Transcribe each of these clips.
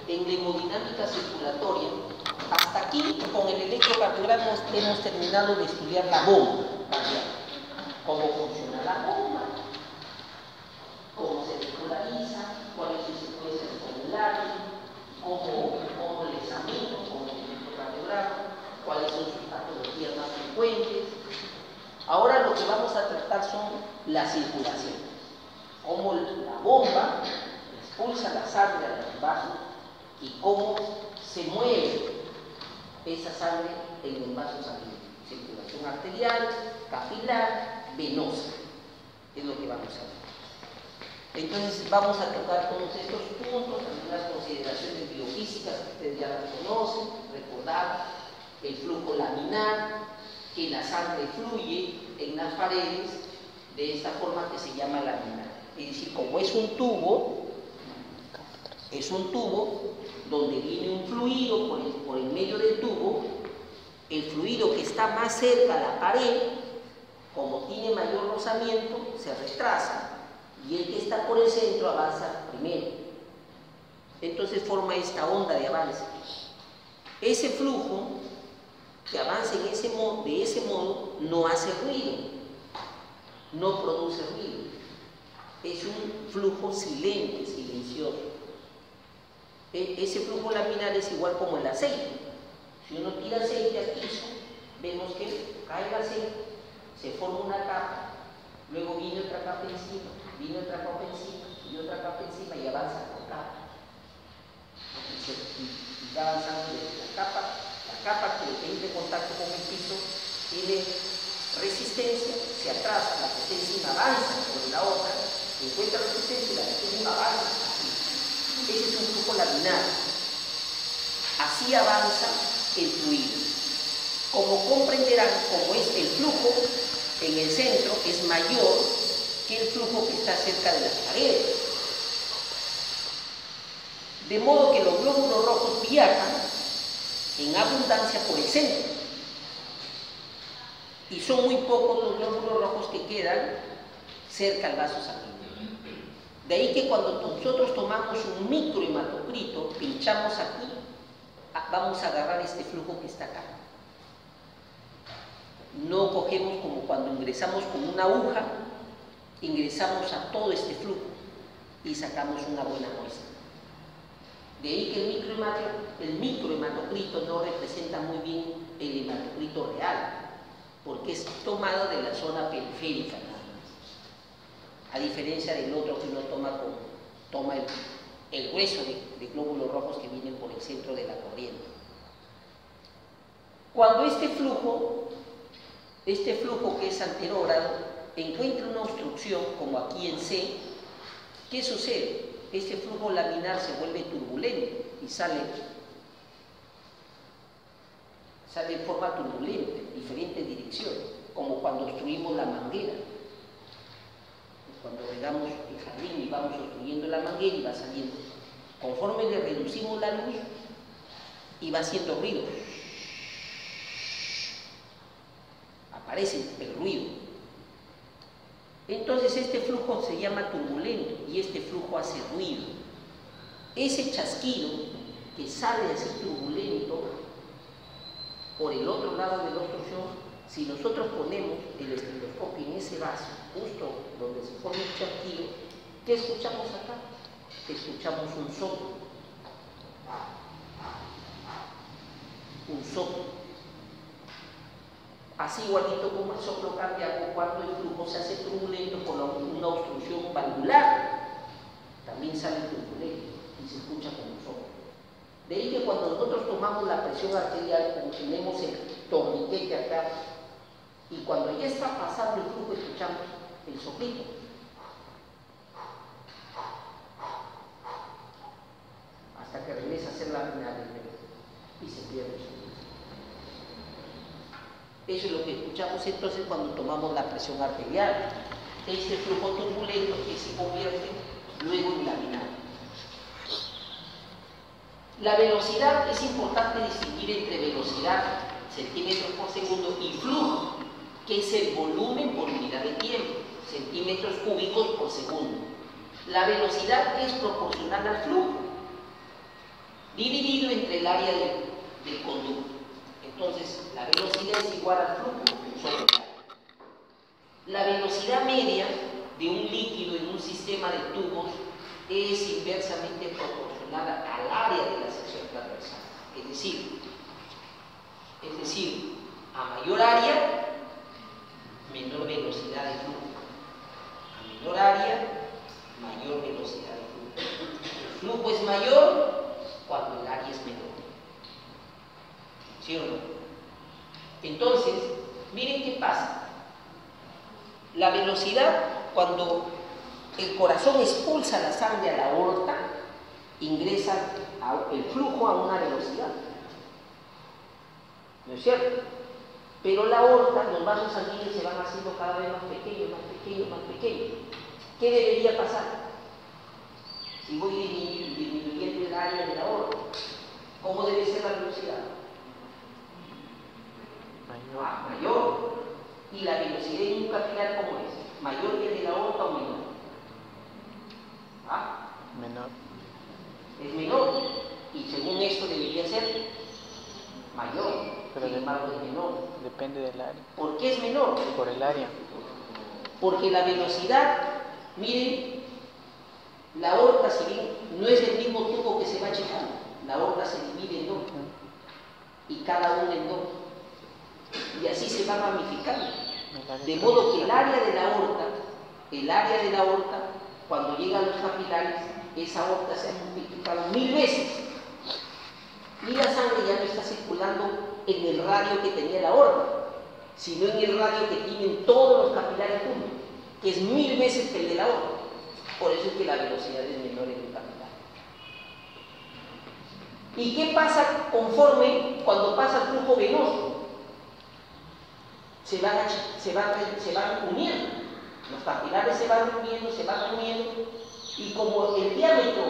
en la hemodinámica circulatoria. Hasta aquí, con el electrocardiograma, hemos terminado de estudiar la bomba cardíaca. Cómo funciona la bomba, cómo se regulariza, cuál es su secuencia formularia, cómo le examino con el electrocardiograma, cuáles son sus patologías más frecuentes. Ahora lo que vamos a tratar son la circulación. Cómo la bomba expulsa la sangre a los vasos y cómo se mueve esa sangre en los vasos sanguíneos. Circulación arterial, capilar, venosa. Es lo que vamos a ver. Entonces vamos a tocar todos estos puntos, algunas consideraciones biofísicas que ustedes ya las conocen, recordar el flujo laminar, que la sangre fluye en las paredes de esta forma que se llama laminar. Es decir, como es un tubo donde viene un fluido por el medio del tubo, el fluido que está más cerca a la pared, como tiene mayor rozamiento, se retrasa, y el que está por el centro avanza primero. Entonces forma esta onda de avance. Ese flujo que avanza de ese modo no hace ruido, no produce ruido. Es un flujo silente, silencioso. Ese flujo laminar es igual como el aceite. Si uno tira aceite al piso, vemos que cae el aceite, se forma una capa, luego viene otra capa encima, viene otra capa encima y otra capa encima y avanza por capa. Y va avanzando desde la capa que entra en contacto con el piso tiene resistencia, se atrasa, la que está encima avanza sobre la otra, encuentra resistencia y la que está encima avanza así. Ese es un flujo laminar. Así avanza el fluido. Como comprenderán, como es el flujo en el centro es mayor que el flujo que está cerca de las paredes. De modo que los glóbulos rojos viajan en abundancia por el centro. Y son muy pocos los glóbulos rojos que quedan cerca al vaso sanguíneo. De ahí que cuando nosotros tomamos un microhematocrito, pinchamos aquí, vamos a agarrar este flujo que está acá. No cogemos como cuando ingresamos con una aguja, ingresamos a todo este flujo y sacamos una buena muestra. De ahí que el microhematocrito no representa muy bien el hematocrito real, porque es tomado de la zona periférica nada más. A diferencia del otro que uno toma el grueso de glóbulos rojos que vienen por el centro de la corriente. Cuando este flujo que es anterógrado encuentra una obstrucción, como aquí en C, ¿qué sucede? Este flujo laminar se vuelve turbulento y sale en forma turbulenta, en diferentes direcciones, como cuando obstruimos la manguera. Cuando regamos el jardín y vamos obstruyendo la manguera y va saliendo. Conforme le reducimos la luz y va haciendo ruido. Aparece el ruido. Entonces este flujo se llama turbulento y este flujo hace ruido. Ese chasquido que sale así turbulento por el otro lado de la obstrucción, si nosotros ponemos el estetoscopio en ese vaso, justo donde se forma el chasquido, ¿qué escuchamos acá? Escuchamos un soplo. Un soplo. Así igualito como el soplo cardíaco, cuando el flujo se hace turbulento por una obstrucción valvular, también sale turbulento y se escucha como un soplo. De ahí que cuando nosotros tomamos la presión arterial, tenemos el torniquete acá, y cuando ya está pasando el flujo, escuchamos el soplito. Hasta que regresa a ser la final y se pierde el sonido. Eso es lo que escuchamos entonces cuando tomamos la presión arterial. Este flujo turbulento que se convierte luego en laminar. La velocidad, es importante distinguir entre velocidad, centímetros por segundo, y flujo, que es el volumen por unidad de tiempo, centímetros cúbicos por segundo. La velocidad es proporcional al flujo. dividido entre el área del conducto. Entonces, la velocidad es igual al flujo sobre el área. La velocidad media de un líquido en un sistema de tubos es inversamente proporcional al área de la sección transversal. Es decir, a mayor área, menor velocidad de flujo. A menor área, mayor velocidad de flujo. El flujo es mayor cuando el área es menor. ¿Sí o no? Entonces, miren qué pasa. La velocidad, cuando el corazón expulsa la sangre a la aorta, ingresa el flujo a una velocidad. ¿No es cierto? Pero la aorta, los vasos sanguíneos se van haciendo cada vez más pequeños, más pequeños, más pequeños. ¿Qué debería pasar? Si voy disminuyendo el área de la aorta, ¿cómo debe ser la velocidad? Mayor. ¿Y la velocidad en un capilar cómo es? ¿Mayor que el de la aorta o menor? Menor. Es menor. Y según esto debería ser mayor. Pero sin embargo es menor. Depende del área. ¿Por qué es menor? Por el área. Porque la velocidad, miren, la aorta, si bien no es el mismo tubo que se va achicando, la aorta se divide en dos, y cada uno en dos, y así se va ramificando, de modo que el área de la aorta, cuando llega a los capilares, esa aorta se ha multiplicado 1000 veces, y la sangre ya no está circulando en el radio que tenía la aorta, sino en el radio que tienen todos los capilares juntos, que es 1000 veces que el de la aorta. Por eso es que la velocidad es menor en el capilar. ¿Y qué pasa cuando pasa el flujo venoso? Se van uniendo. Los capilares se van uniendo, y como el diámetro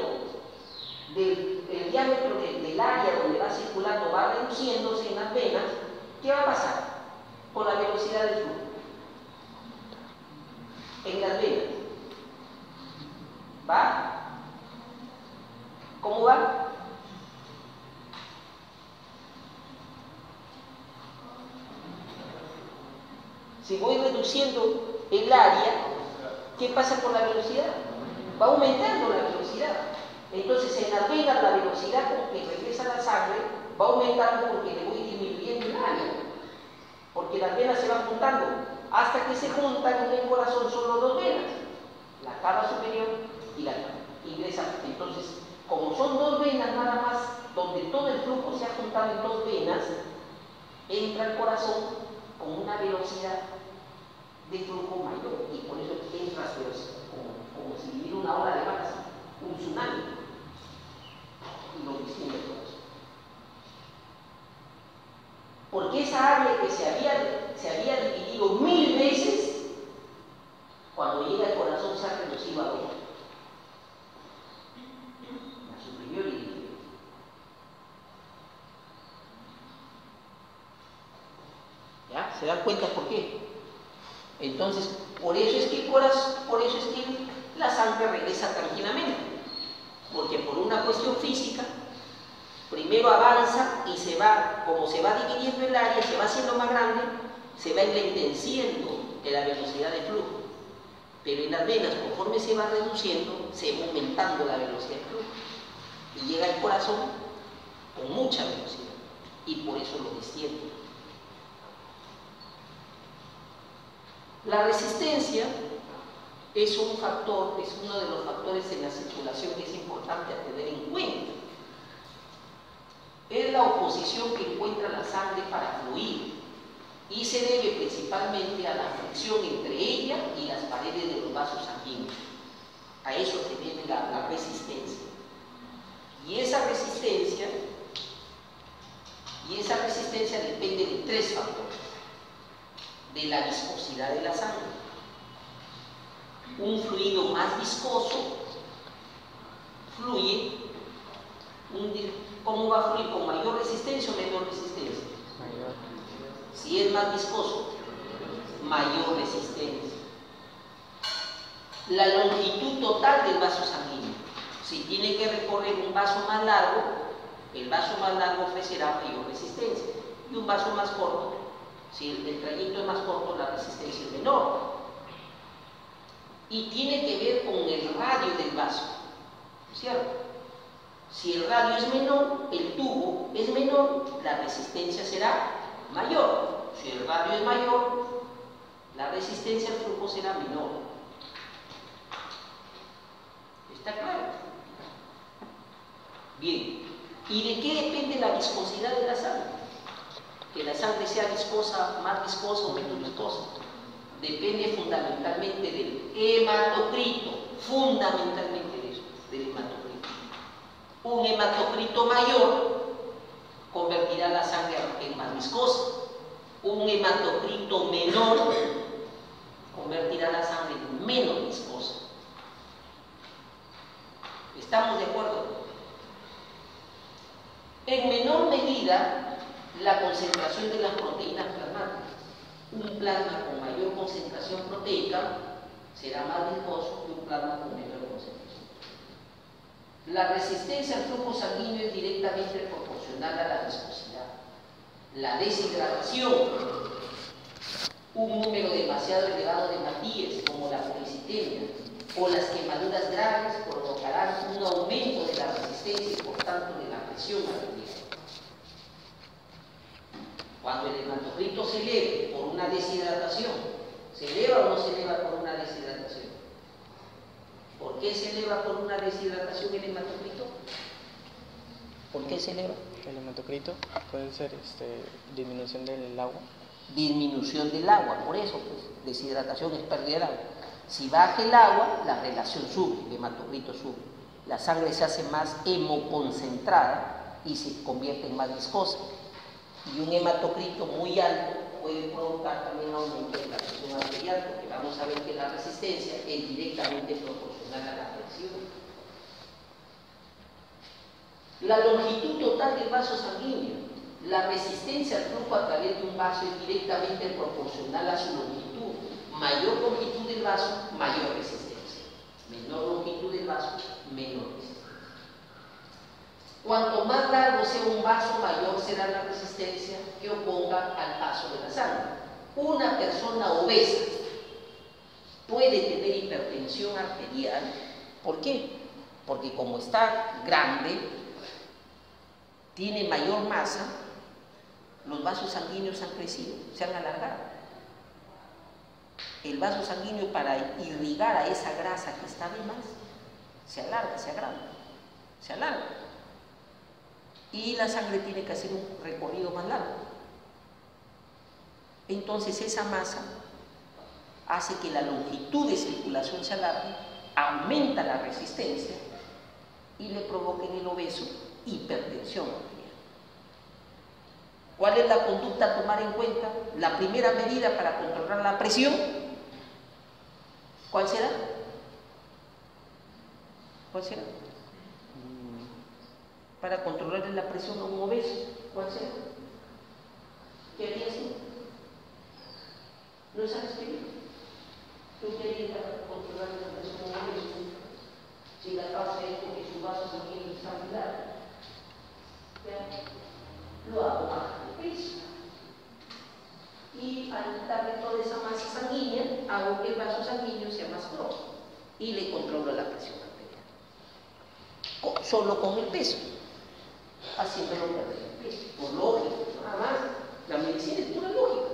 del área donde va circulando va reduciéndose en las venas, ¿qué va a pasar con la velocidad del flujo? En las venas. ¿Va? ¿Cómo va? Si voy reduciendo el área, ¿qué pasa con la velocidad? Va aumentando la velocidad. Entonces en las venas la velocidad con que regresa la sangre va aumentando porque le voy disminuyendo el área. Porque las venas se van juntando hasta que se juntan en el corazón solo dos venas, la cava superior y la cava. Ingresan. Entonces, como son dos venas nada más, donde todo el flujo se ha juntado en dos venas, entra el corazón con una velocidad de flujo mayor, y por eso entra como si viniera una ola de mar, un tsunami, y lo distingue el corazón. Porque esa área que se había dividido 1000 veces, cuando llega el corazón se ha reducido a 2. La superior y la inferior. ¿Ya? ¿Se dan cuenta por qué? Entonces, por eso es que la sangre regresa tranquilamente. Porque por una cuestión física, primero avanza y como se va dividiendo el área, se va haciendo más grande, se va enlenteciendo la velocidad de flujo. Pero en las venas, conforme se va reduciendo, se va aumentando la velocidad de flujo. Y llega al corazón con mucha velocidad. Y por eso lo desciende. La resistencia es uno de los factores en la circulación que es importante a tener en cuenta. Es la oposición que encuentra la sangre para fluir y se debe principalmente a la fricción entre ella y las paredes de los vasos sanguíneos. A eso se debe la resistencia. Y esa resistencia depende de 3 factores. De la viscosidad de la sangre. Un fluido más viscoso fluye. ¿Cómo va a fluir? ¿Con mayor resistencia o menor resistencia? Mayor. Si es más viscoso, mayor resistencia. La longitud total del vaso sanguíneo. Si tiene que recorrer un vaso más largo, El vaso más largo ofrecerá mayor resistencia y un vaso más corto, si el trayecto es más corto, la resistencia es menor. Y tiene que ver con el radio del vaso, ¿cierto? Si el radio es menor, el tubo es menor, la resistencia será mayor. Si el radio es mayor, la resistencia al flujo será menor. ¿Está claro? Bien. ¿Y de qué depende la viscosidad de la sangre? Que la sangre sea viscosa, más viscosa o menos viscosa. Depende fundamentalmente del hematocrito, fundamentalmente de eso, del hematocrito. Un hematocrito mayor convertirá la sangre en más viscosa. Un hematocrito menor convertirá la sangre en menos viscosa. ¿Estamos de acuerdo? En menor medida, la concentración de las proteínas plasmáticas. Un plasma con mayor concentración proteica será más viscoso que un plasma con menor concentración. La resistencia al flujo sanguíneo es directamente proporcional a la viscosidad. La deshidratación, un número demasiado elevado de hematíes, como la policitemia, o las quemaduras graves provocarán un aumento de la resistencia y por tanto de la presión arterial. Cuando el hematocrito se eleve por una deshidratación, ¿se eleva o no se eleva por una deshidratación? ¿Por qué se eleva por una deshidratación el hematocrito? ¿Por qué se eleva? El hematocrito puede ser disminución del agua. Disminución del agua, por eso, pues, deshidratación es pérdida de agua. Si baja el agua, la relación sube, el hematocrito sube. La sangre se hace más hemoconcentrada y se convierte en más viscosa. Y un hematocrito muy alto puede provocar también aumento de la presión arterial, porque vamos a ver que la resistencia es directamente proporcional a la presión. La longitud total del vaso sanguíneo. La resistencia al flujo a través de un vaso es directamente proporcional a su longitud. Mayor longitud del vaso, mayor resistencia. Menor longitud del vaso, menor resistencia. Cuanto más largo sea un vaso, mayor será la resistencia que oponga al paso de la sangre. Una persona obesa puede tener hipertensión arterial. ¿Por qué? Porque como está grande, tiene mayor masa, los vasos sanguíneos han crecido, se han alargado. El vaso sanguíneo, para irrigar a esa grasa que está de más, se alarga, se agranda, se alarga. Y la sangre tiene que hacer un recorrido más largo. Entonces esa masa hace que la longitud de circulación se alargue, aumenta la resistencia y le provoca en el obeso hipertensión arterial. ¿Cuál es la conducta a tomar en cuenta? La primera medida para controlar la presión, ¿cuál será? ¿Cuál será? Para controlar la presión a un obeso, ¿cuál será? ¿Qué harías tú? ¿No sabes qué? ¿Tú qué harías para controlar la presión a un obeso? Si la causa es porque su vaso sanguíneo está muy largo, lo hago bajar de peso. Y al quitarle toda esa masa sanguínea, hago que el vaso sanguíneo sea más corto y le controlo la presión arterial. Solo con el peso, haciéndolo perder el peso, por lógica, nada más. La medicina es pura lógica.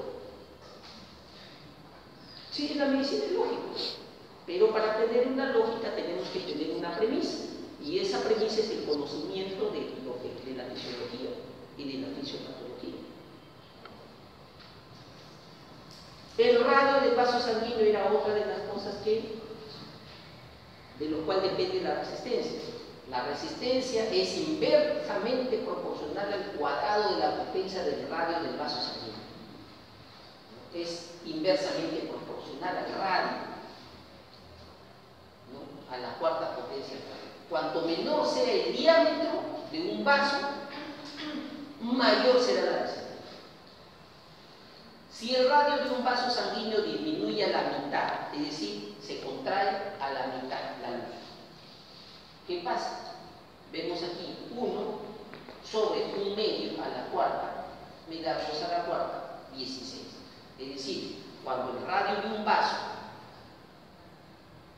Sí, la medicina es lógica, pero para tener una lógica tenemos que tener una premisa, y esa premisa es el conocimiento de la fisiología y de la fisiopatología. El radio del vaso sanguíneo era otra de las cosas de lo cual depende la resistencia. La resistencia es inversamente proporcional al cuadrado de la potencia del radio del vaso sanguíneo. Es inversamente proporcional al radio, ¿no? A la cuarta potencia del radio. Cuanto menor sea el diámetro de un vaso, mayor será la resistencia. Si el radio de un vaso sanguíneo disminuye a la mitad, es decir, se contrae a la mitad la luz, ¿qué pasa? Vemos aquí 1 sobre 1/2 a la cuarta, me da 2 a la cuarta, 16. Es decir, cuando el radio de un vaso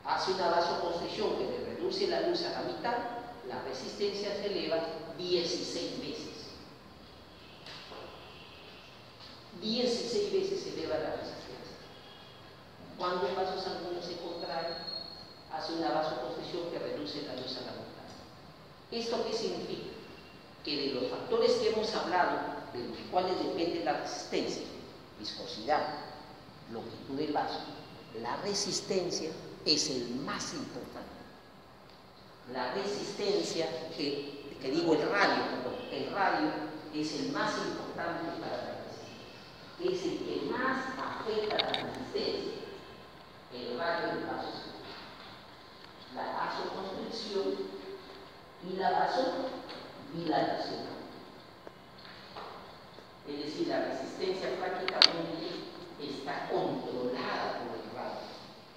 hace una vasoconstricción que le reduce la luz a la mitad, la resistencia se eleva 16 veces. 16 veces se eleva la resistencia. Cuando un vaso sanguíneo se contrae, hace una vasoconstricción que reduce la luz a la mitad. ¿Esto qué significa? Que de los factores que hemos hablado, de los cuales depende la resistencia, viscosidad, longitud del vaso, la resistencia es el más importante. La resistencia, que digo el radio es el más importante para la resistencia. Es el que más afecta a la resistencia, el radio del vaso. La vasoconstricción y la vasodilatación. Es decir, la resistencia prácticamente está controlada por el radio.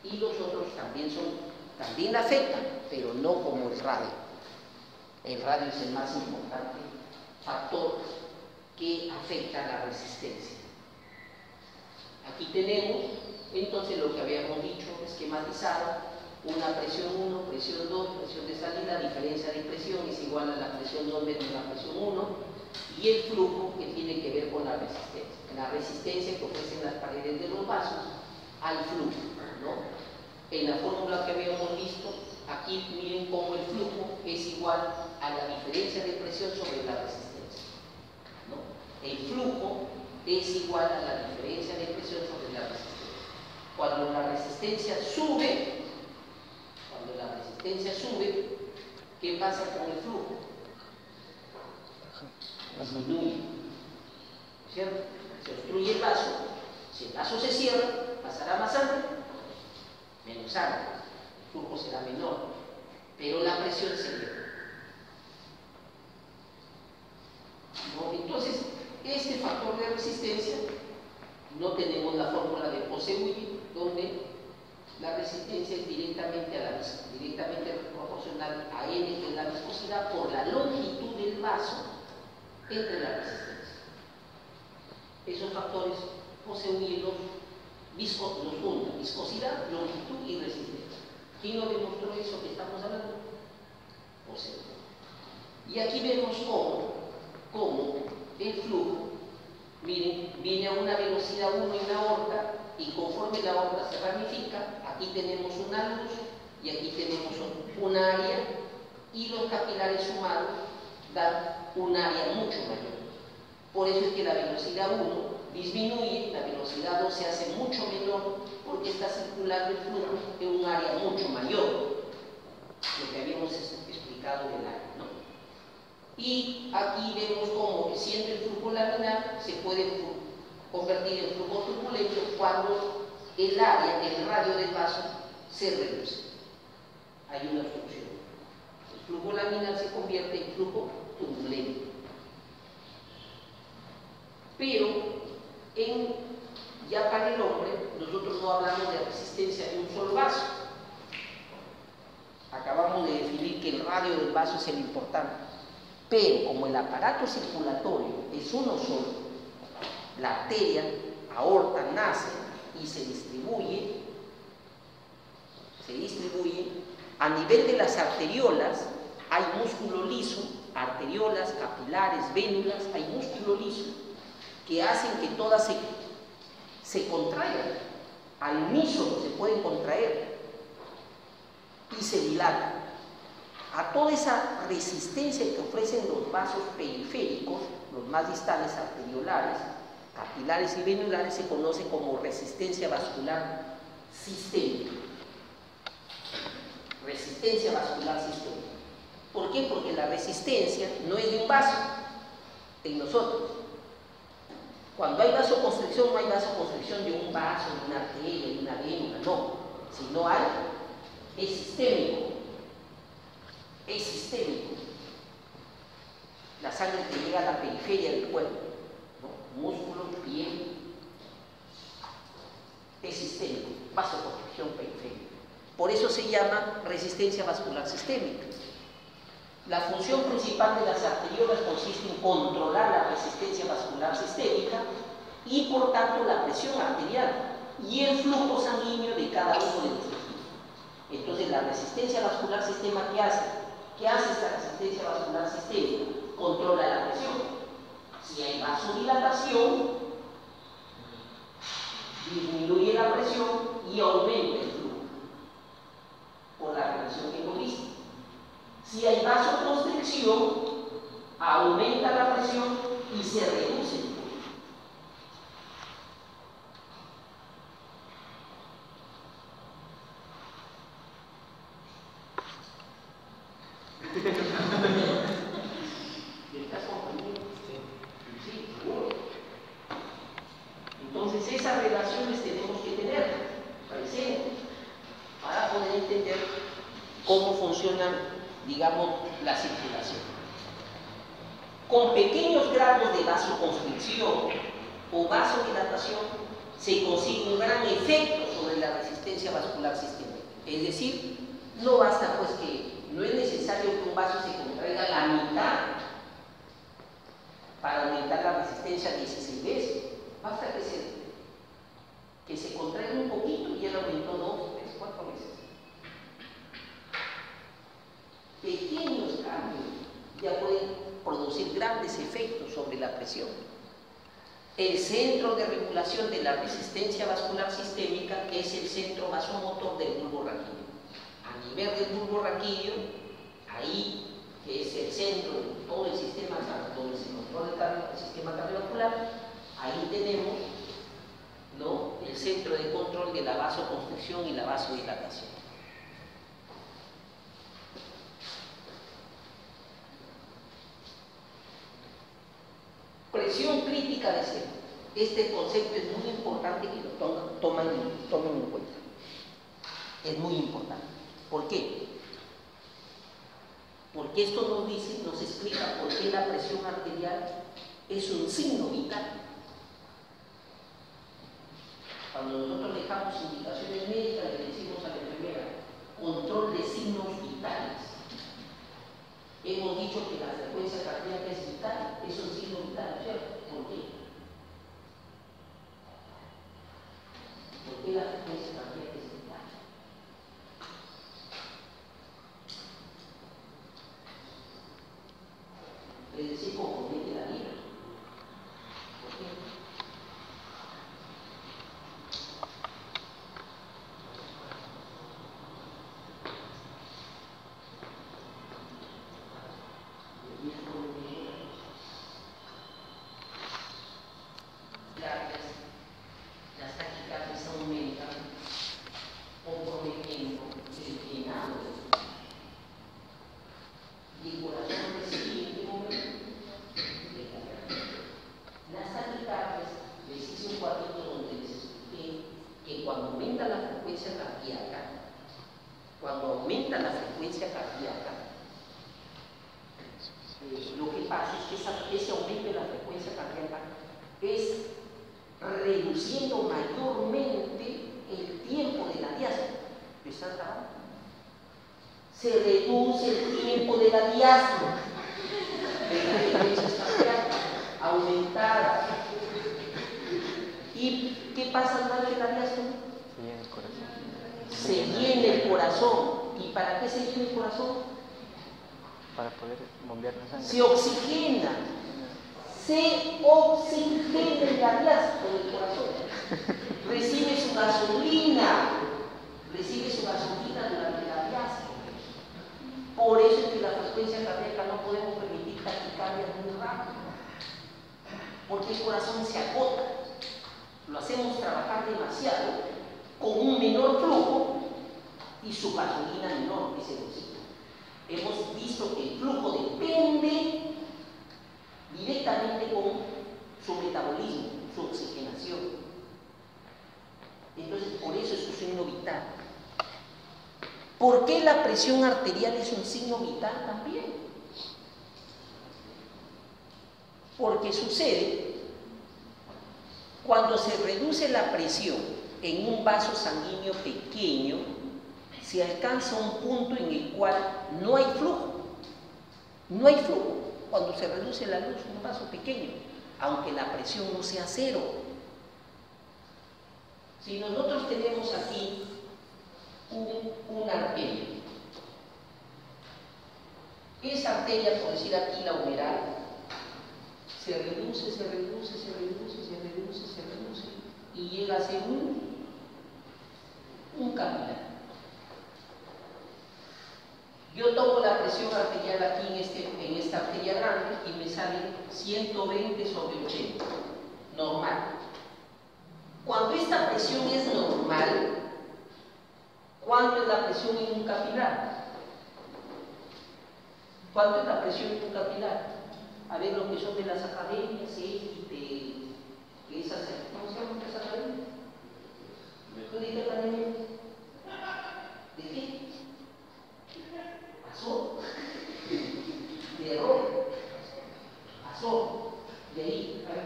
Y los otros también afectan, pero no como el radio. El radio es el más importante factor que afecta a la resistencia. Aquí tenemos entonces lo que habíamos dicho, esquematizado: una presión 1, presión 2, presión de salida, diferencia de presión es igual a la presión 2 menos la presión 1, y el flujo que tiene que ver con la resistencia que ofrecen las paredes de los vasos al flujo, ¿no? En la fórmula que habíamos visto, aquí miren cómo el flujo es igual a la diferencia de presión sobre la resistencia, ¿no? El flujo es igual a la diferencia de presión sobre la resistencia. Cuando la resistencia sube, ¿qué pasa con el flujo? Disminuye, ¿cierto? Se obstruye el vaso. Si el vaso se cierra, pasará más sangre, menos sangre, el flujo será menor, pero la presión se eleva, ¿no? Entonces, este factor de resistencia, no tenemos la fórmula de Poiseuille, donde la resistencia es directamente proporcional a N, que es la viscosidad, por la longitud del vaso entre la resistencia. Esos factores Poiseuille los juntan: viscosidad, longitud y resistencia. ¿Quién nos demostró eso que estamos hablando? Poiseuille. Y aquí vemos cómo el flujo, miren, viene a una velocidad 1 en la aorta, y conforme la aorta se ramifica, aquí tenemos una luz y aquí tenemos un área, y los capilares sumados dan un área mucho mayor. Por eso es que la velocidad 1 disminuye, la velocidad 2 se hace mucho menor, porque está circulando el flujo en un área mucho mayor, lo que habíamos explicado del área, ¿no? Y aquí vemos cómo, siendo el flujo laminar, se puede convertir en flujo turbulento cuando el radio del vaso se reduce. Hay una función. El flujo laminar se convierte en flujo turbulento. Pero ya para el hombre, nosotros no hablamos de resistencia de un solo vaso. Acabamos de definir que el radio del vaso es el importante. Pero como el aparato circulatorio es uno solo, la arteria, aorta, nace y se distribuye a nivel de las arteriolas. Hay músculo liso, arteriolas, capilares, vénulas, hay músculo liso que hacen que todas se contraigan. Al unísono se pueden contraer y se dilatan. A toda esa resistencia que ofrecen los vasos periféricos, los más distales, arteriolares, capilares y venulares, se conoce como resistencia vascular sistémica. Resistencia vascular sistémica. ¿Por qué? Porque la resistencia no es de un vaso, en nosotros. Cuando hay vasoconstricción, no hay vasoconstricción de un vaso, de una arteria, de una vénula, no. Sino es sistémico. Es sistémico. La sangre que llega a la periferia del cuerpo, ¿no? Músculo, piel, es sistémico, vasoconstricción periférica. Por eso se llama resistencia vascular sistémica. La función principal de las arteriolas consiste en controlar la resistencia vascular sistémica y, por tanto, la presión arterial y el flujo sanguíneo de cada uno de los tejidos. Entonces, la resistencia vascular sistémica, ¿qué hace? ¿Qué hace esta resistencia vascular sistémica? Controla la presión. Si hay vasodilatación, disminuye la presión y aumenta el flujo por la relación que hemos visto. Si hay vasoconstricción, aumenta la presión y se reduce el flujo. ¿Estás comprendiendo? Sí, seguro. Entonces esas relaciones tenemos que tener presentes para poder entender cómo funciona, digamos, la circulación. Con pequeños grados de vasoconstricción o vasodilatación se consigue un gran efecto sobre la resistencia vascular sistémica. Es decir, no basta pues que no es necesario que un vaso se contraiga la mitad para aumentar la resistencia 16 veces. Basta que se contraiga un poquito y ya aumentó 2, 3, 4 veces. Pequeños cambios ya pueden producir grandes efectos sobre la presión. El centro de regulación de la resistencia vascular sistémica es el centro vasomotor del bulbo raquídeo. A nivel del bulbo raquídeo, ahí que es el centro de todo el sistema donde se controla el sistema cardiovascular, ahí tenemos, ¿no?, el centro de control de la vasoconstricción y la vasodilatación. Presión crítica de centro. Este concepto es muy importante que lo tomen en cuenta. Es muy importante. ¿Por qué? Porque esto nos dice, nos explica por qué la presión arterial es un signo vital. Cuando nosotros dejamos indicaciones médicas, le decimos a la enfermera, control de signos vitales. Hemos dicho que la frecuencia cardíaca es vital, es un signo vital, ¿cierto? ¿Por qué? ¿Por qué la frecuencia cardíaca es vital? Es decir, compromete la vida. ¿Por qué? Las taquicardias aumentan, comprometiendo el llenado y el corazón recibe en momento de cargar. Las taquicardias, les hice un cuadrito donde les expliqué que cuando aumenta la frecuencia cardíaca, lo que pasa es que ese aumento de la frecuencia cardíaca es reduciendo mayormente el tiempo de la diástole. ¿Están grabando? Se reduce el tiempo de la diástole de la frecuencia cardíaca aumentada. ¿Y qué pasa durante la diástole? Se llena el corazón. ¿Y para qué se llena el corazón? Para poder bombear la sangre. Se oxigena. Se oxigena en la diástole del corazón. Recibe su gasolina durante la diástole. Por eso es que la frecuencia cardíaca no podemos permitir taquicardias muy rápido, porque el corazón se agota. Lo hacemos trabajar demasiado con un menor flujo y su gasolina menor, que es el oxígeno. Hemos visto que el flujo depende directamente con su metabolismo, su oxigenación. Entonces, por eso es un signo vital. ¿Por qué la presión arterial es un signo vital también? Porque sucede cuando se reduce la presión en un vaso sanguíneo pequeño, se alcanza un punto en el cual no hay flujo. No hay flujo cuando se reduce la luz, un vaso pequeño, aunque la presión no sea cero. Si nosotros tenemos aquí una arteria, esa arteria, por decir aquí la humeral, se reduce, se reduce, se reduce, se reduce, se reduce, y llega a ser un capilar. Yo tomo la presión arterial aquí en esta arteria grande y me sale 120 sobre 80, normal. Cuando esta presión es normal, ¿cuánto es la presión en un capilar? ¿Cuánto es la presión en un capilar? A ver lo que son de las academias, de esas, ¿cómo se llaman esas academias? ¿Tú dices academia? ¿De qué? Pasó. De error. Pasó. De ahí, a ver.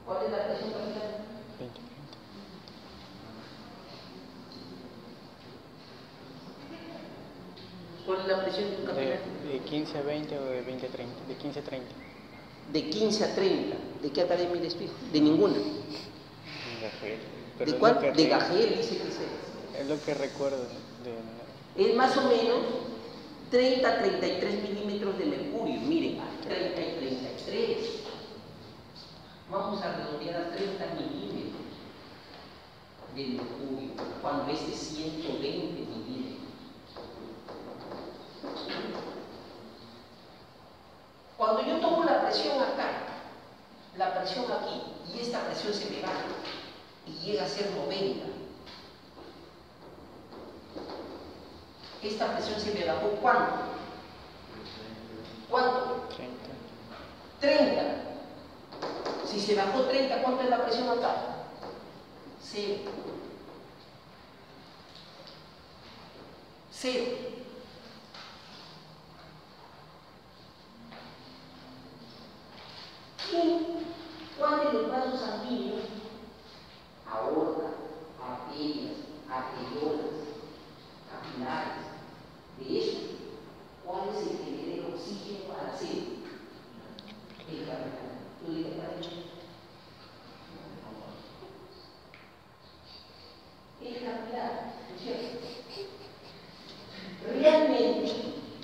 ¿Cuál es la presión capilar? 20. ¿Cuál es la presión de un capilar? De 15 a 20 o de 20 a 30. De 15 a 30. De 15 a 30. ¿De qué academia eres tú? De ninguna. ¿De ¿De cuál? De Gagel, dice que sea. Es lo que recuerdo. Es más o menos 30 a 33 milímetros de mercurio. Miren, 30 y 33. Vamos a redondear a 30 milímetros de mercurio, cuando es de 120 milímetros. Cuando yo tomo la presión acá, la presión aquí, y esta presión se me baja y llega a ser 90, esta presión se me bajó ¿cuánto? ¿Cuánto? 30. Si se bajó 30, ¿cuánto es la presión acá? 0. 0. ¿Cuál de los vasos sanguíneos? Aorta, arterias, arteriolas, capilares. De eso, ¿cuál es el que le da oxígeno a la célula? El capilar. ¿Tú dices para ello? El capilar, ¿no es cierto? Realmente,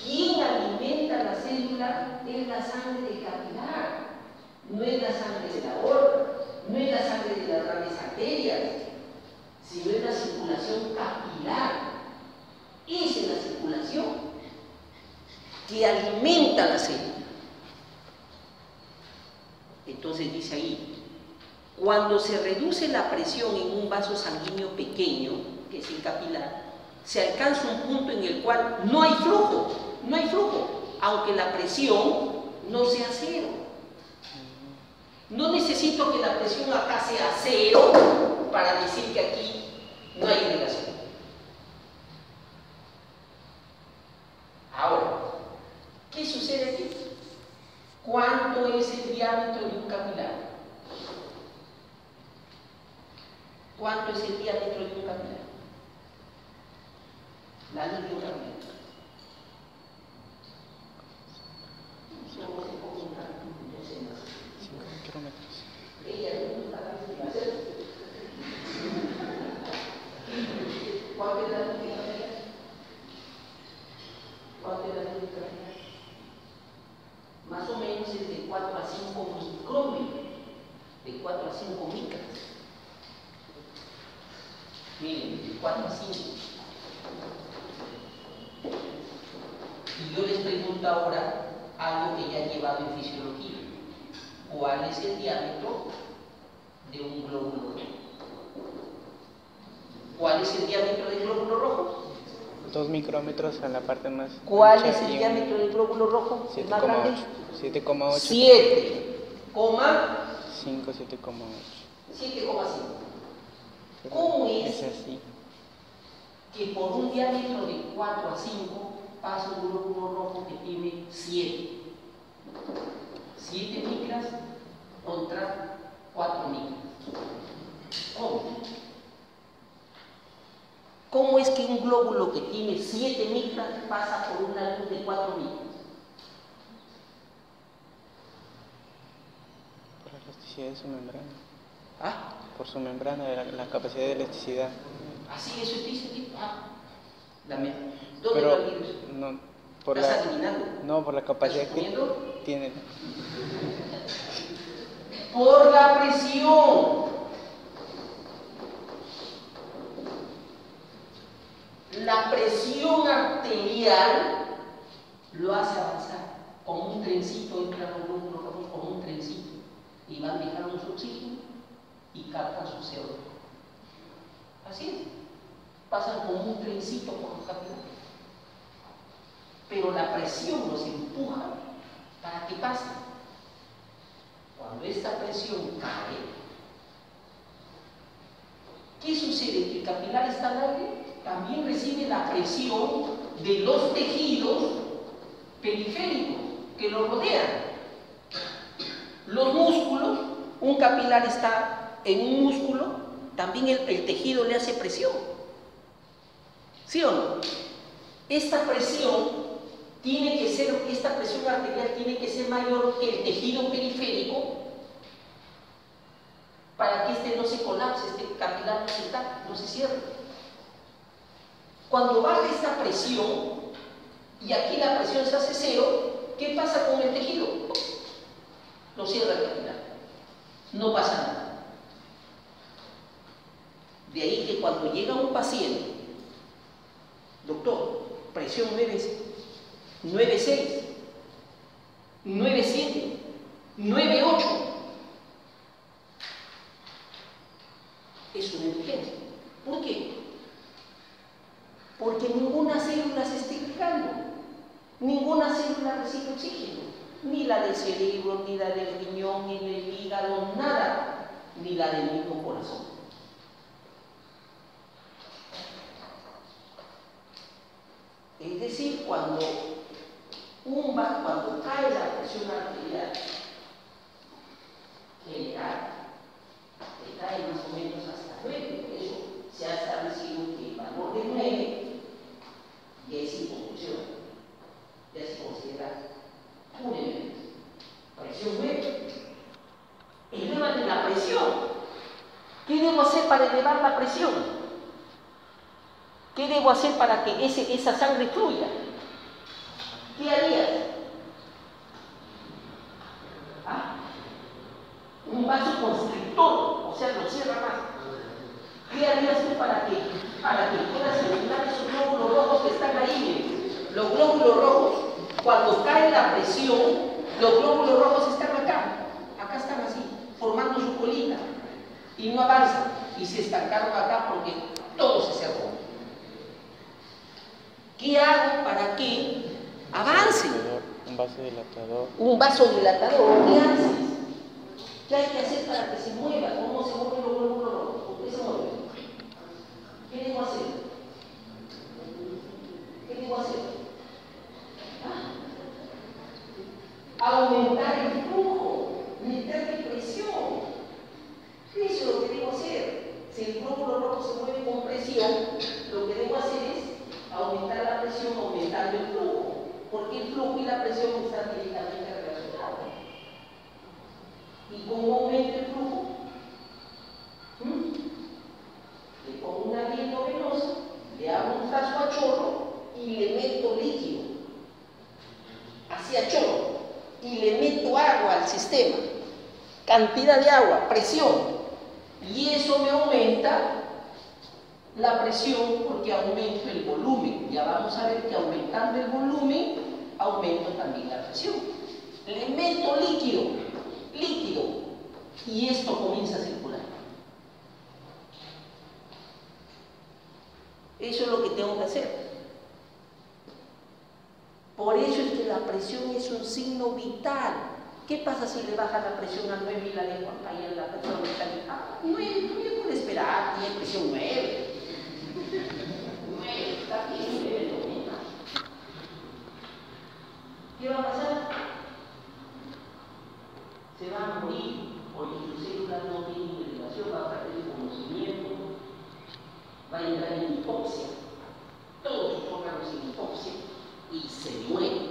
¿quién alimenta la célula? Es la sangre del capilar. No es la sangre de la aorta, no es la sangre de las grandes arterias, sino es la circulación capilar. Esa es la circulación que alimenta la célula. Entonces dice ahí, cuando se reduce la presión en un vaso sanguíneo pequeño, que es el capilar, se alcanza un punto en el cual no hay flujo, aunque la presión no sea cero. No necesito que la presión acá sea 0 para decir que aquí no hay irrigación. Ahora, ¿qué sucede aquí? ¿Cuánto es el diámetro de un capilar? ¿Cuánto es el diámetro de un capilar? La luz de un capilar. ¿Cuánto es la luz de un capilar? ¿Cuánto es la luz de un capilar? Más o menos es de 4 a 5 micrómetros, de 4 a 5 micras. Miren, de 4 a 5. Y yo les pregunto ahora algo que ya he llevado en fisiología. ¿Cuál es el diámetro de un glóbulo rojo? ¿Cuál es el diámetro del glóbulo rojo? 2 micrómetros en la parte más. ¿Cuál es el diámetro del glóbulo rojo? 7,8. 7,8. 7,5, 7,8. 7,5. ¿Cómo es Es así. que por un diámetro de 4 a 5 pasa un glóbulo rojo que tiene 7? 7 micras contra 4 micras. ¿Cómo? ¿Cómo es que un glóbulo que tiene 7 micras pasa por una luz de 4 micras? capacidad de su membrana. ¿Ah? Por su membrana, de la capacidad de elasticidad. Así, eso dice aquí. ¿Dónde Pero, lo adquieres? no, por ¿Estás la, adivinando? no, por la capacidad ¿Estás que suponiendo? tiene. Por la presión. La presión arterial lo hace avanzar, como un trencito entra los glóbulos rojos, como un trencito, y van dejando su oxígeno y captan su CO2. Así es, pasan como un trencito por los capilares. Pero la presión los empuja para que pasen. Cuando esta presión cae, ¿qué sucede? Que el capilar está al aire, también recibe la presión de los tejidos periféricos que lo rodean. Los músculos, un capilar está en un músculo, también el tejido le hace presión. ¿Sí o no? Esta presión arterial tiene que ser mayor que el tejido periférico para que este no se colapse, este capilar no se cierre. Cuando baja esta presión y aquí la presión se hace cero, ¿qué pasa con el tejido? Lo cierra el capilar, no pasa nada. De ahí que cuando llega un paciente, doctor, presión 9,6, 9,7, 9,8, es una emergencia. ¿Por qué? Porque ninguna célula se está irrigando, ninguna célula recibe oxígeno, ni la del cerebro, ni la del riñón, ni del hígado, nada, ni la del mismo corazón. Es decir, cuando cae la presión arterial general, que cae más o menos hasta 9, por eso se ha establecido que el valor de 9 ya es hipotensión, ya se considera un elemento. Presión 9. Elevan la presión. ¿Qué debo hacer para elevar la presión? ¿Qué debo hacer para que esa sangre fluya? ¿Qué harías? Un vasoconstrictor, o sea, lo cierra más. ¿Qué harías tú para que puedas eliminar esos glóbulos rojos que están ahí? Los glóbulos rojos, cuando cae la presión, los glóbulos rojos están acá están así, formando su colita, y no avanzan, y se estancaron acá porque todo se cerró. ¿Qué hago para que avance? Un vasodilatador. Un vasodilatador. ¿Qué haces? ¿Qué hay que hacer para que se mueva? ¿Cómo se mueven los glóbulos rojos? ¿Por qué se mueven? ¿Qué debo hacer? ¿Qué debo hacer? Aumentar el flujo, meterle presión. Eso es lo que debo hacer. Si el glóbulo rojo se mueve con presión, lo que debo hacer es aumentar la presión aumentando el flujo, porque el flujo y la presión están directamente relacionados. ¿Y cómo aumenta el flujo? Le pongo una vía venosa, le hago un frasco a chorro y le meto líquido, así a chorro, y le meto agua al sistema, cantidad de agua, presión, y eso me aumenta la presión porque aumento el volumen. Ya vamos a ver que aumentando el volumen, aumento también la presión. Le meto líquido, y esto comienza a circular. Eso es lo que tengo que hacer. Por eso es que la presión es un signo vital. ¿Qué pasa si le baja la presión a 9 y la dejo ahí en la persona? 9, no puede esperar, tiene presión 9. Está bien, 9 lo mismo. ¿Qué va a pasar? Se va a morir, porque su célula no tiene elevación, va a perder el conocimiento, va a entrar en hipoxia, todos sus órganos en hipoxia, y se muere.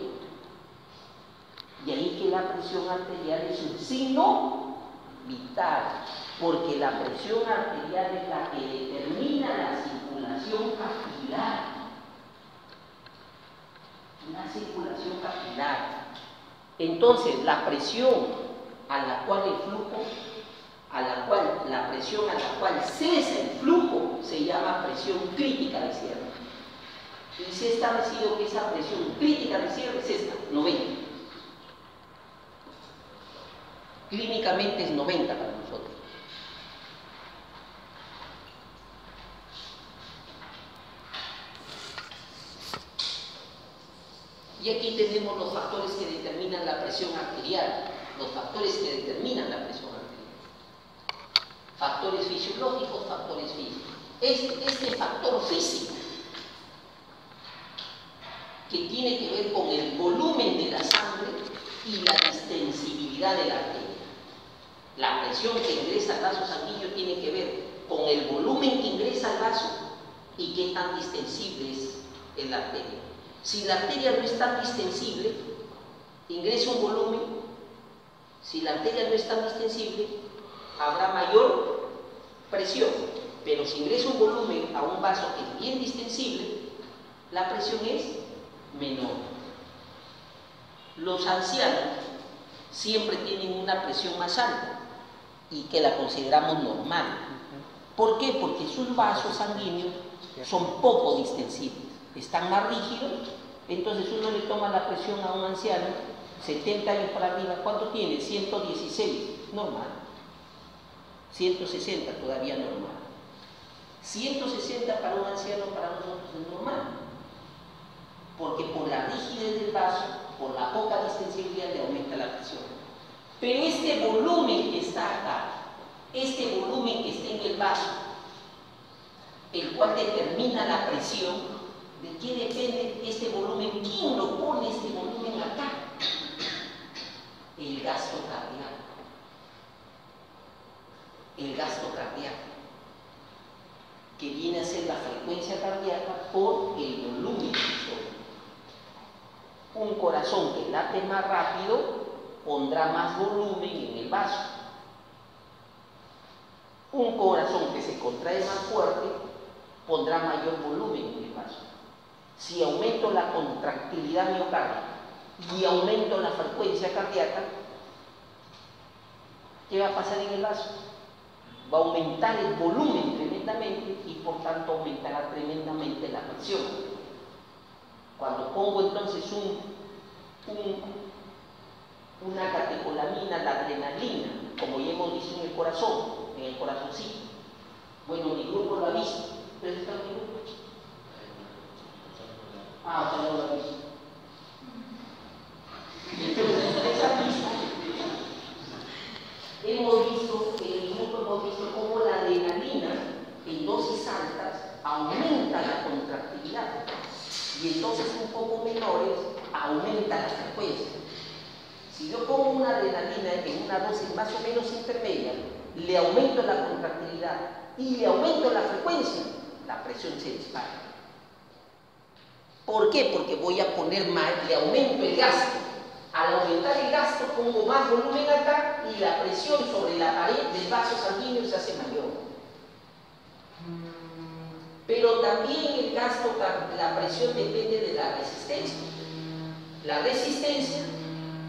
Y ahí que la presión arterial es un signo Vital, porque la presión arterial es la que determina la circulación capilar. Una circulación capilar. Entonces, la presión a la cual el flujo, la presión a la cual cesa el flujo se llama presión crítica de cierre. Y se ha establecido que esa presión crítica de cierre es esta, 90. Clínicamente es 90 para nosotros. Y aquí tenemos los factores que determinan la presión arterial. Los factores que determinan la presión arterial. Factores fisiológicos, factores físicos. Este factor físico, que tiene que ver con el volumen de la sangre y la distensibilidad de la arteria. La presión que ingresa al vaso sanguíneo tiene que ver con el volumen que ingresa al vaso y qué tan distensible es la arteria. Si la arteria no es tan distensible, ingresa un volumen. Si la arteria no es tan distensible, habrá mayor presión. Pero si ingresa un volumen a un vaso que es bien distensible, la presión es menor. Los ancianos siempre tienen una presión más alta y que la consideramos normal. ¿Por qué? Porque sus vasos sanguíneos son poco distensibles, están más rígidos. Entonces uno le toma la presión a un anciano, 70 años para arriba, ¿cuánto tiene? 116, normal. 160 todavía normal. 160 para un anciano, para nosotros es normal. Porque por la rigidez del vaso, por la poca distensibilidad, le aumenta la presión. Pero este volumen que está acá, este volumen que está en el vaso, el cual determina la presión, ¿de qué depende este volumen? ¿Quién lo pone este volumen acá? El gasto cardíaco. El gasto cardíaco, que viene a ser la frecuencia cardíaca por el volumen que soy. Un corazón que late más rápido pondrá más volumen en el vaso. Un corazón que se contrae más fuerte pondrá mayor volumen en el vaso. Si aumento la contractilidad miocárdica y aumento la frecuencia cardíaca, ¿qué va a pasar en el vaso? Va a aumentar el volumen tremendamente y por tanto aumentará tremendamente la presión. Cuando pongo entonces una catecolamina, la adrenalina, como ya hemos visto en el corazoncito. Bueno, mi grupo lo ha visto. ¿Pero está mi grupo? Ah, usted no lo ha visto. Entonces, esa pista, hemos visto cómo la adrenalina en dosis altas aumenta la contractilidad y en dosis un poco menores aumenta la frecuencia. Si yo pongo una adrenalina en una dosis más o menos intermedia, le aumento la contractilidad y le aumento la frecuencia, la presión se dispara. ¿Por qué? Porque voy a poner más, le aumento el gasto. Al aumentar el gasto pongo más volumen acá y la presión sobre la pared del vaso sanguíneo se hace mayor. Pero también el gasto, la presión depende de la resistencia. La resistencia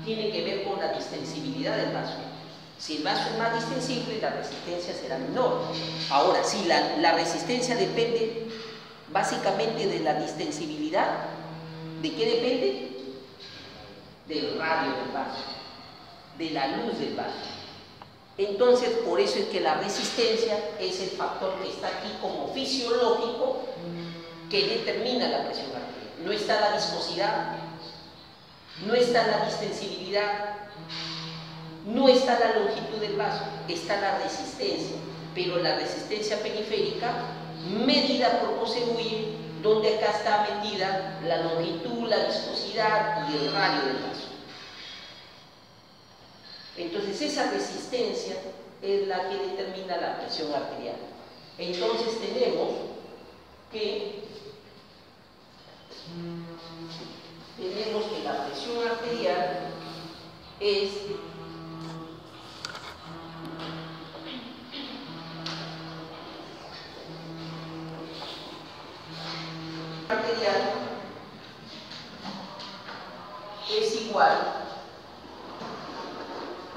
tiene que ver con la distensibilidad del vaso. Si el vaso es más distensible, la resistencia será menor. Ahora, si la resistencia depende básicamente de la distensibilidad, ¿de qué depende? Del radio del vaso, de la luz del vaso. Entonces, por eso es que la resistencia es el factor que está aquí como fisiológico que determina la presión arterial. No está la viscosidad, no está la distensibilidad, no está la longitud del vaso, está la resistencia, pero la resistencia periférica medida por Cosebuye, donde acá está metida la longitud, la viscosidad y el radio del vaso. Entonces esa resistencia es la que determina la presión arterial. Entonces tenemos que la presión arterial es es igual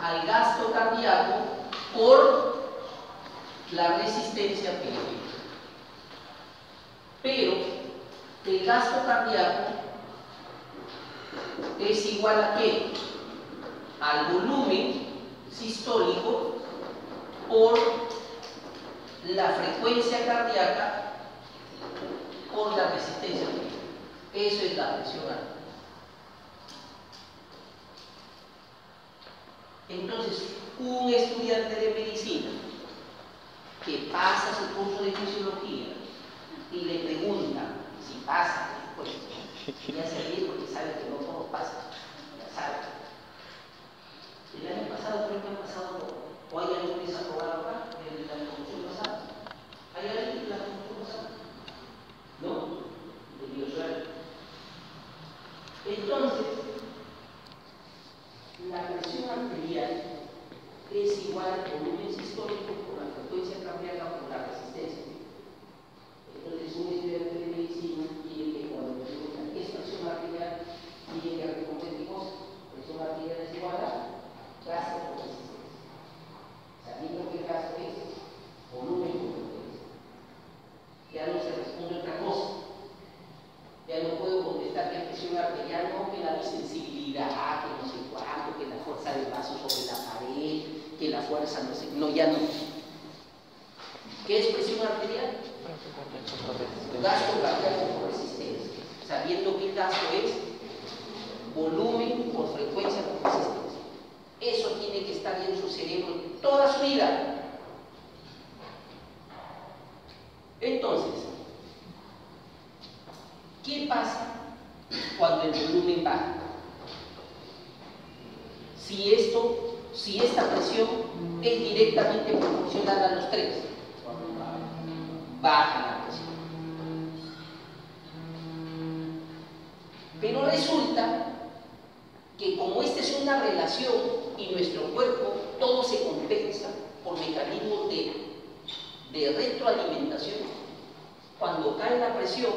al gasto cardíaco por la resistencia periférica. Pero el gasto cardíaco es igual ¿a qué? Al volumen sistólico por la frecuencia cardíaca por la resistencia periférica. Eso es la presión arterial. Entonces, un estudiante de medicina que pasa su curso de fisiología y le pregunta si pasa, pues ya se ríe porque sabe que no todo pasa, ya sabe. El año pasado creo que han pasado, o hay alguien que se ha aprobado acá, de la promoción pasada. ¿Hay alguien de la promoción pasada? ¿No? De biosfera. Entonces, la presión arterial es igual al volumen sistólico por la frecuencia cardíaca por la resistencia. Entonces, un estudiante de medicina tiene que, cuando le preguntan qué es presión arterial, tiene que responder qué cosa. Presión arterial es igual a gasto por resistencia. Sabiendo que gasto es volumen por frecuencia. Ya no se responde otra cosa. Ya no puedo contestar que es presión arterial, no, que la distensibilidad, que no sé cuánto, que la fuerza del vaso sobre la pared, que la fuerza no sé, no, ya no. ¿Qué es presión arterial? Gasto cardíaco por resistencia. Sabiendo que el gasto es volumen por frecuencia por resistencia. Eso tiene que estar en su cerebro toda su vida. Entonces, ¿qué pasa cuando el volumen baja? Si esta presión es directamente proporcional a los tres, baja la presión. Pero resulta que como esta es una relación y nuestro cuerpo todo se compensa por mecanismos de retroalimentación, cuando cae la presión,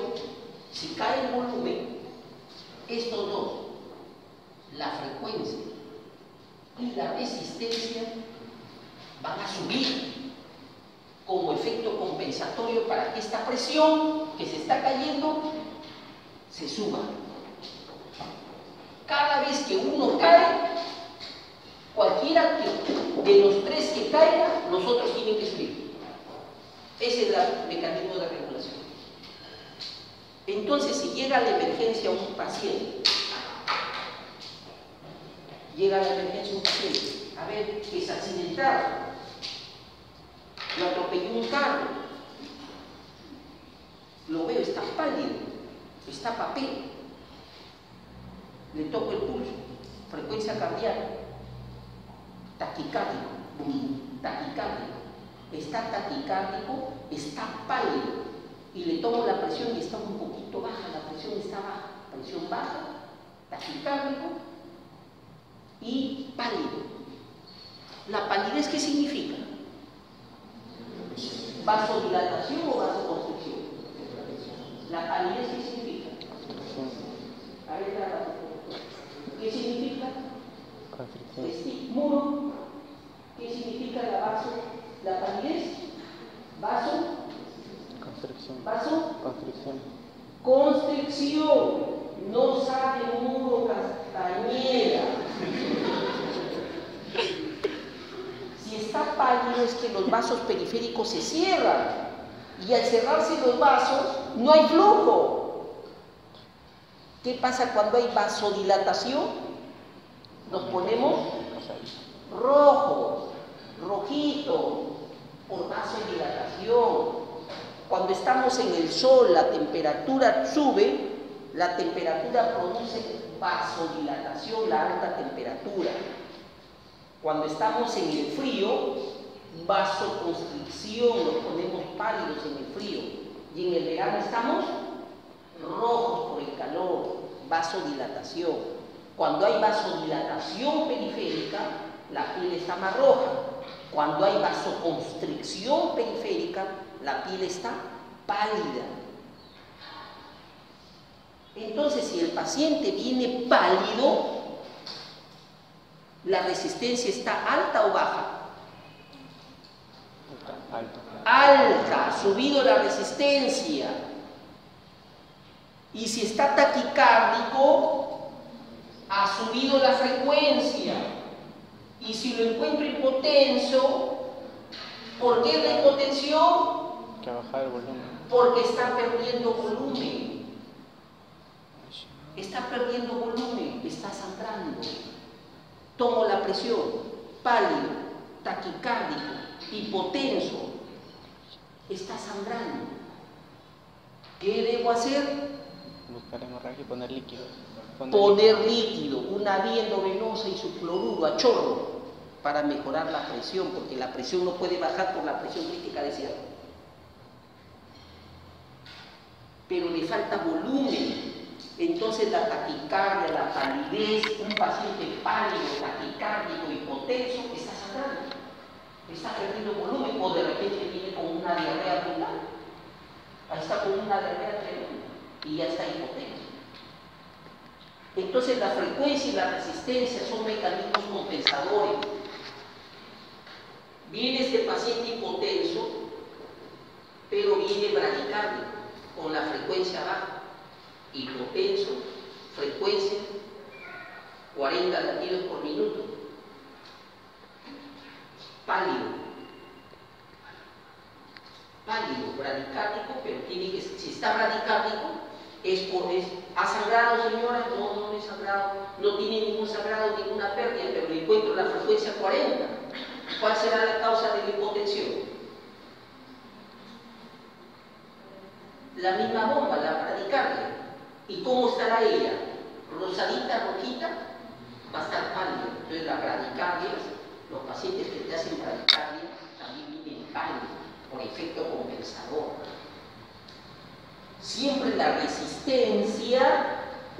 si cae el volumen, estos dos, la frecuencia y la resistencia, van a subir como efecto compensatorio para que esta presión que se está cayendo se suba. Cada vez que uno cae, cualquiera de los tres que caiga, los otros tienen que subir. Ese es el mecanismo de regulación. Entonces, si llega a la emergencia un paciente, a ver, es accidentado, lo atropelló un carro, lo veo, está pálido, está papel, le toco el pulso, frecuencia cardíaca, taquicárdico, está taquicárdico, está pálido, y le tomo la presión y está un poquito baja, la presión está baja, presión baja, taquicárdico y pálido. ¿La palidez qué significa? ¿Vasodilatación o vasoconstricción? ¿La palidez qué significa? A ver, ¿qué significa? Estigmuro. ¿Qué significa la palidez? Constricción. No sabe Muro Castañeda. Si está pálido es que los vasos periféricos se cierran. Y al cerrarse los vasos, no hay flujo. ¿Qué pasa cuando hay vasodilatación? Nos ponemos rojo, rojito, por vasodilatación. Cuando estamos en el sol, la temperatura sube, la temperatura produce vasodilatación, la alta temperatura. Cuando estamos en el frío, vasoconstricción, nos ponemos pálidos en el frío. Y en el verano estamos rojos por el calor, vasodilatación. Cuando hay vasodilatación periférica, la piel está más roja. Cuando hay vasoconstricción periférica, la piel está pálida. Entonces, si el paciente viene pálido, ¿la resistencia está alta o baja? Alta, ha subido la resistencia. Y si está taquicárdico, ha subido la frecuencia. Y si lo encuentro hipotenso, ¿por qué la hipotensión? Que bajar el volumen. Porque está perdiendo volumen. Está perdiendo volumen, está sangrando. Tomo la presión, pálido, taquicárdico, hipotenso, está sangrando. ¿Qué debo hacer? Buscar hemorragia y poner líquido. Poner líquido, una vía endovenosa y su cloruro a chorro para mejorar la presión, porque la presión no puede bajar por la presión crítica de cierre. Pero le falta volumen. Entonces la taquicardia, la palidez, un paciente pálido, taquicárdico, hipotenso, está sangrando, está perdiendo volumen, o de repente viene con una diarrea abdominal. Ahí está con una diarrea tremenda y ya está hipotenso. Entonces la frecuencia y la resistencia son mecanismos compensadores. Viene este paciente hipotenso, pero viene bradicárdico, con la frecuencia baja. Hipotenso, frecuencia 40 latidos por minuto, pálido, bradicárdico, pero tiene que, si está bradicárdico, ¿ha sangrado, señora? No, no es sangrado, no tiene ningún sangrado, ninguna pérdida, pero le encuentro la frecuencia 40. ¿Cuál será la causa de la hipotensión? La misma bomba, la bradicardia. ¿Y cómo estará ella? Rosadita, rojita, va a estar pálida. Entonces las bradicardias, los pacientes que te hacen bradicardia también vienen pálidos por efecto compensador. Siempre la resistencia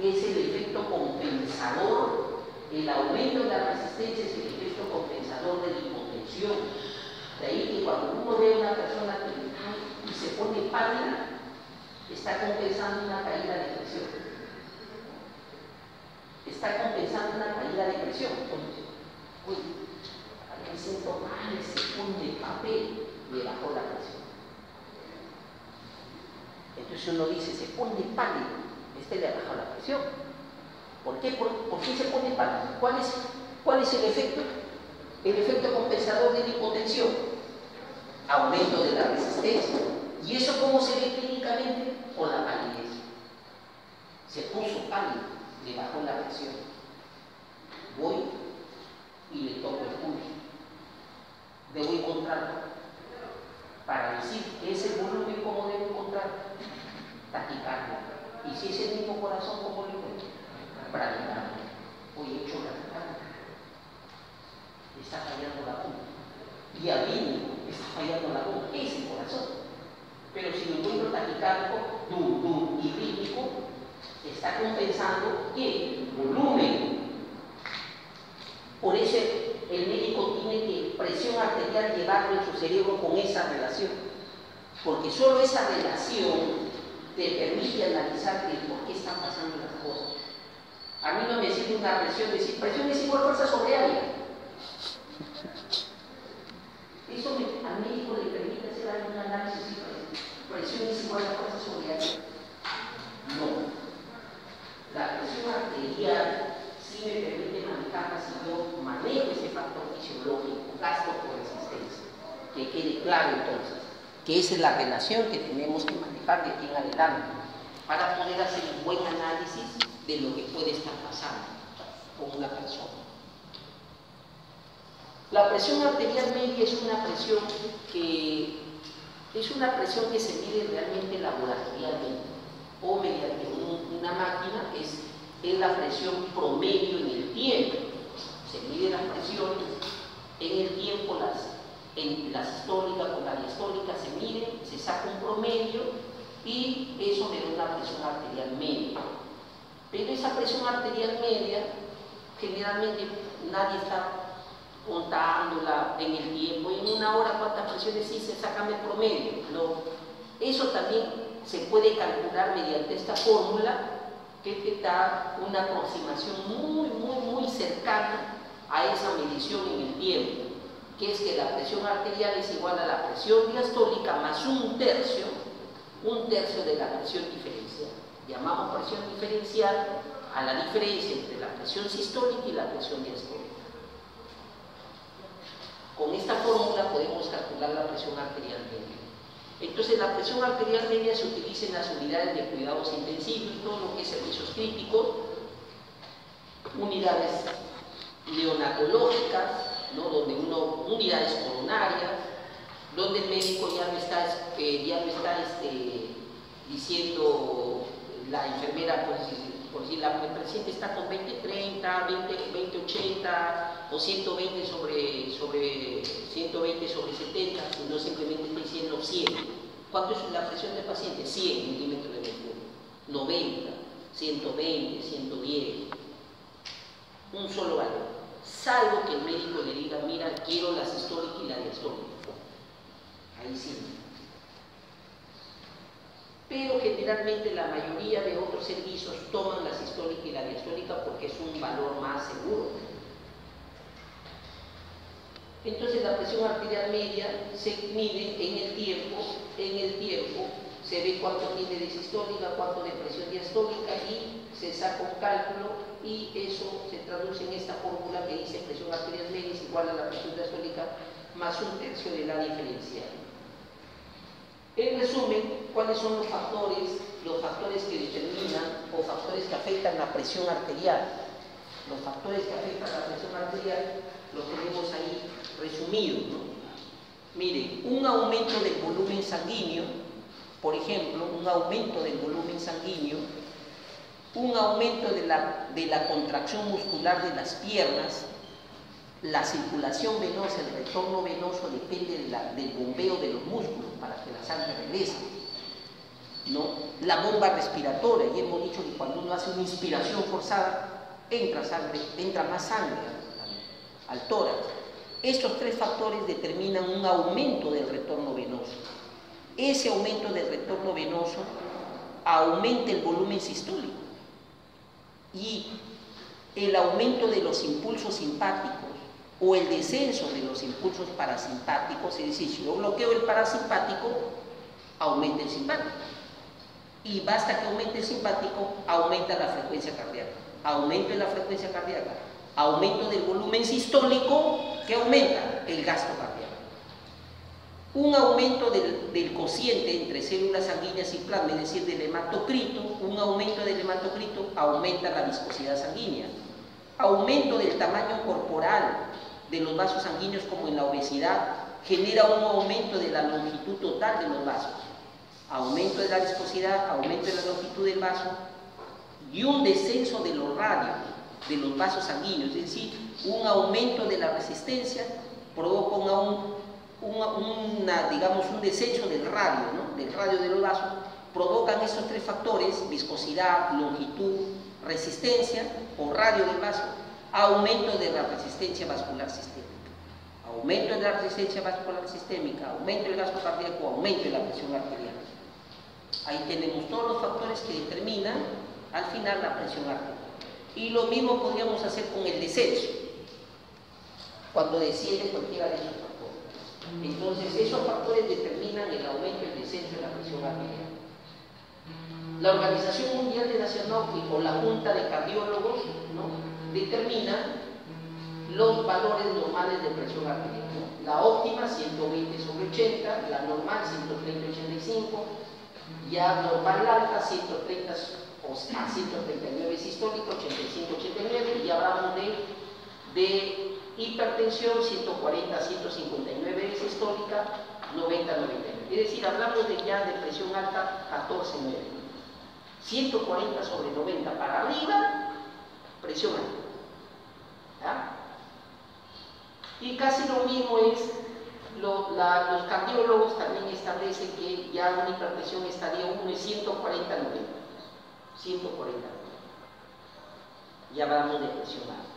es el efecto compensador, el aumento de la resistencia es el efecto compensador de la hipotensión. De ahí que cuando uno ve a una persona que se pone pálida, está compensando una caída de presión. Está compensando una caída de presión. Entonces, uy, aquí siento mal, se pone papel, le bajó la presión. Entonces uno dice, se pone pálido, le ha bajado la presión. ¿Por qué? ¿Por qué se pone pálido? ¿Cuál es el efecto? El efecto compensador de la hipotensión. Aumento de la resistencia. ¿Y eso cómo se ve clínicamente? Con la palidez. Se puso pálido, le bajó la presión. Voy y le toco el pulso. Debo encontrarlo para decir que ese volumen, ¿cómo debo encontrar? Taquicardia. Y si es el mismo corazón, ¿cómo lo encuentro? Bradicardia. Hoy he hecho bradicardia. Está fallando la bomba. Y arrítmico, está fallando la bomba. Es el corazón. Pero si lo encuentro taquicárdico, y rítmico, está compensando ¿qué? Volumen. Por eso el médico tiene que presión arterial llevarlo en su cerebro con esa relación. Porque solo esa relación te permite analizar por qué están pasando las cosas. A mí no me sirve una presión, decir presión es igual a fuerza sobre área. Eso al médico le permite hacer algún análisis y presión es igual a fuerza sobre área. No. La presión arterial sí me permite manejarla si yo manejo ese factor fisiológico, gasto por resistencia. Que quede claro entonces que esa es la relación que tenemos que manejar de aquí en adelante para poder hacer un buen análisis de lo que puede estar pasando con una persona. La presión arterial media es una presión que se mide realmente laboratorialmente o mediante una máquina, es la presión promedio en el tiempo. Se mide las presiones en el tiempo, la sistólica con la diastólica se miden, se saca un promedio y eso me da una presión arterial media. Pero esa presión arterial media, generalmente nadie está contándola en el tiempo, en una hora cuántas presiones sí se sacan el promedio. No. Eso también se puede calcular mediante esta fórmula que te da una aproximación muy cercana a esa medición en el tiempo, que es que la presión arterial es igual a la presión diastólica más un tercio de la presión diferencial. Llamamos presión diferencial a la diferencia entre la presión sistólica y la presión diastólica. Con esta fórmula podemos calcular la presión arterial media. Entonces la presión arterial media se utiliza en las unidades de cuidados intensivos, todo lo que es servicios críticos, unidades neonatológicas, ¿no? Unidades coronarias, donde el médico ya no está diciendo, la enfermera, por decir, el paciente está con 20-30, 20-80 o 120 sobre 70, sino simplemente está diciendo 100. ¿Cuánto es la presión del paciente? 100 milímetros de mercurio, 90, 120, 110, un solo valor, salvo que el médico le diga, mira, quiero la sistólica y la diastólica. Ahí sí. Pero generalmente la mayoría de otros servicios toman la sistólica y la diastólica porque es un valor más seguro. Entonces la presión arterial media se mide en el tiempo se ve cuánto tiene de sistólica, cuánto de presión diastólica y se saca un cálculo y eso se traduce en esta fórmula que dice presión arterial media es igual a la presión diastólica más un tercio de la diferencial. En resumen, ¿cuáles son los factores que determinan o factores que afectan la presión arterial? Los factores que afectan la presión arterial los tenemos ahí resumidos, ¿no? Miren, un aumento del volumen sanguíneo, por ejemplo, un aumento del volumen sanguíneo, un aumento de la contracción muscular de las piernas, la circulación venosa, el retorno venoso depende del bombeo de los músculos para que la sangre regrese, ¿no? La bomba respiratoria, y hemos dicho que cuando uno hace una inspiración forzada, entra más sangre al tórax. Estos tres factores determinan un aumento del retorno venoso. Ese aumento del retorno venoso aumenta el volumen sistólico y el aumento de los impulsos simpáticos o el descenso de los impulsos parasimpáticos, es decir, si yo bloqueo el parasimpático, aumenta el simpático. Y basta que aumente el simpático, aumenta la frecuencia cardíaca. Aumento de la frecuencia cardíaca, aumento del volumen sistólico, que aumenta el gasto cardíaco. Un aumento del cociente entre células sanguíneas y plasma, es decir, del hematocrito, un aumento del hematocrito aumenta la viscosidad sanguínea. Aumento del tamaño corporal de los vasos sanguíneos, como en la obesidad, genera un aumento de la longitud total de los vasos. Aumento de la viscosidad, aumento de la longitud del vaso y un descenso de los radios de los vasos sanguíneos, es decir, un aumento de la resistencia provoca un descenso del radio, ¿no? Del radio de los vasos. Provocan estos tres factores: viscosidad, longitud, resistencia o radio del vaso, aumento de la resistencia vascular sistémica. Aumento de la resistencia vascular sistémica, aumento del gasto cardíaco, aumento de la presión arterial. Ahí tenemos todos los factores que determinan al final la presión arterial. Y lo mismo podríamos hacer con el descenso, cuando desciende cualquiera de esos factores. Entonces, esos factores determinan el aumento y el descenso de la presión arterial. La Organización Mundial de la Salud o la Junta de Cardiólogos, ¿no?, determina los valores normales de presión arterial, ¿no? La óptima 120/80, la normal 130/85, ya normal alta 130 a 139 sistólica, 85/89, y hablamos de hipertensión 140 a 159 sistólica, 90/99. Es decir, hablamos ya de presión alta 14/9. 140 sobre 90 para arriba, presión alta. ¿Ya? Y casi lo mismo es, los cardiólogos también establecen que ya una hipertensión estadio 1 es 140/90. 140. Ya hablamos de presión alta.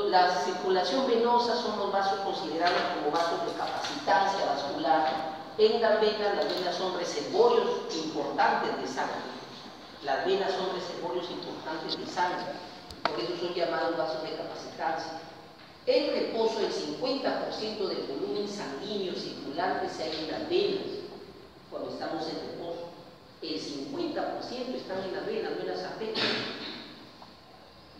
La circulación venosa son los vasos considerados como vasos de capacitancia vascular. En las venas son reservorios importantes de sangre. Las venas son reservorios importantes de sangre, por eso son llamados vasos de capacitancia. El reposo, el 50% del volumen sanguíneo circulante se halla en las venas cuando estamos en reposo. El 50% están en las venas, no en las arterias.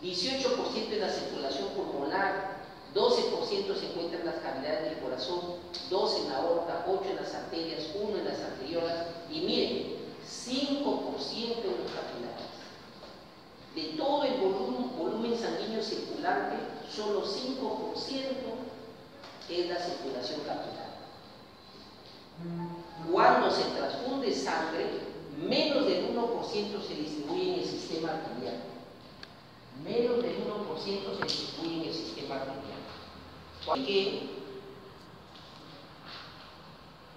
18% en la circulación pulmonar, 12% se encuentra en las cavidades del corazón, 2 en la aorta, 8 en las arterias, 1 en las arteriolas y miren, 5% en los capilares. De todo el volumen sanguíneo circulante, solo 5% es la circulación capilar. Cuando se transfunde sangre, menos del 1% se distribuye en el sistema arterial. Menos del 1% se distribuye en el sistema arterial.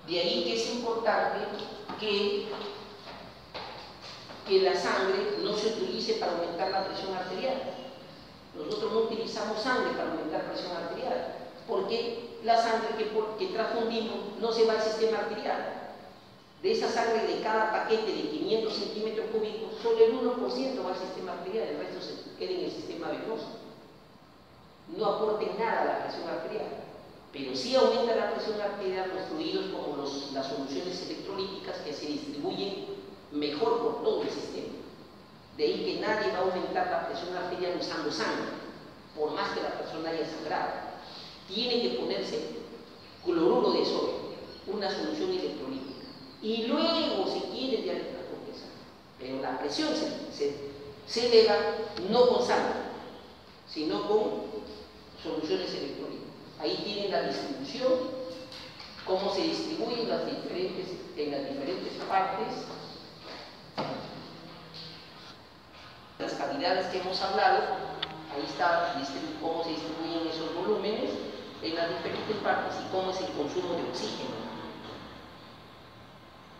De ahí que es importante que la sangre no se utilice para aumentar la presión arterial. Nosotros no utilizamos sangre para aumentar la presión arterial, porque la sangre que transfundimos no se va al sistema arterial. De esa sangre de cada paquete de 500 centímetros cúbicos, solo el 1% va al sistema arterial, el resto se queda en el sistema venoso. No aporten nada a la presión arterial, pero sí aumenta la presión arterial los fluidos como las soluciones electrolíticas que se distribuyen mejor por todo el sistema. De ahí que nadie va a aumentar la presión arterial usando sangre, por más que la persona haya sangrado. Tiene que ponerse cloruro de sodio, una solución electrolítica. Y luego, si quiere, ya le transporte sangre. Pero la presión se eleva no con sangre, sino con soluciones electrolíticas. Ahí tienen la distribución, cómo se distribuyen en las diferentes partes. Las cavidades que hemos hablado, ahí está cómo se distribuyen esos volúmenes en las diferentes partes y cómo es el consumo de oxígeno.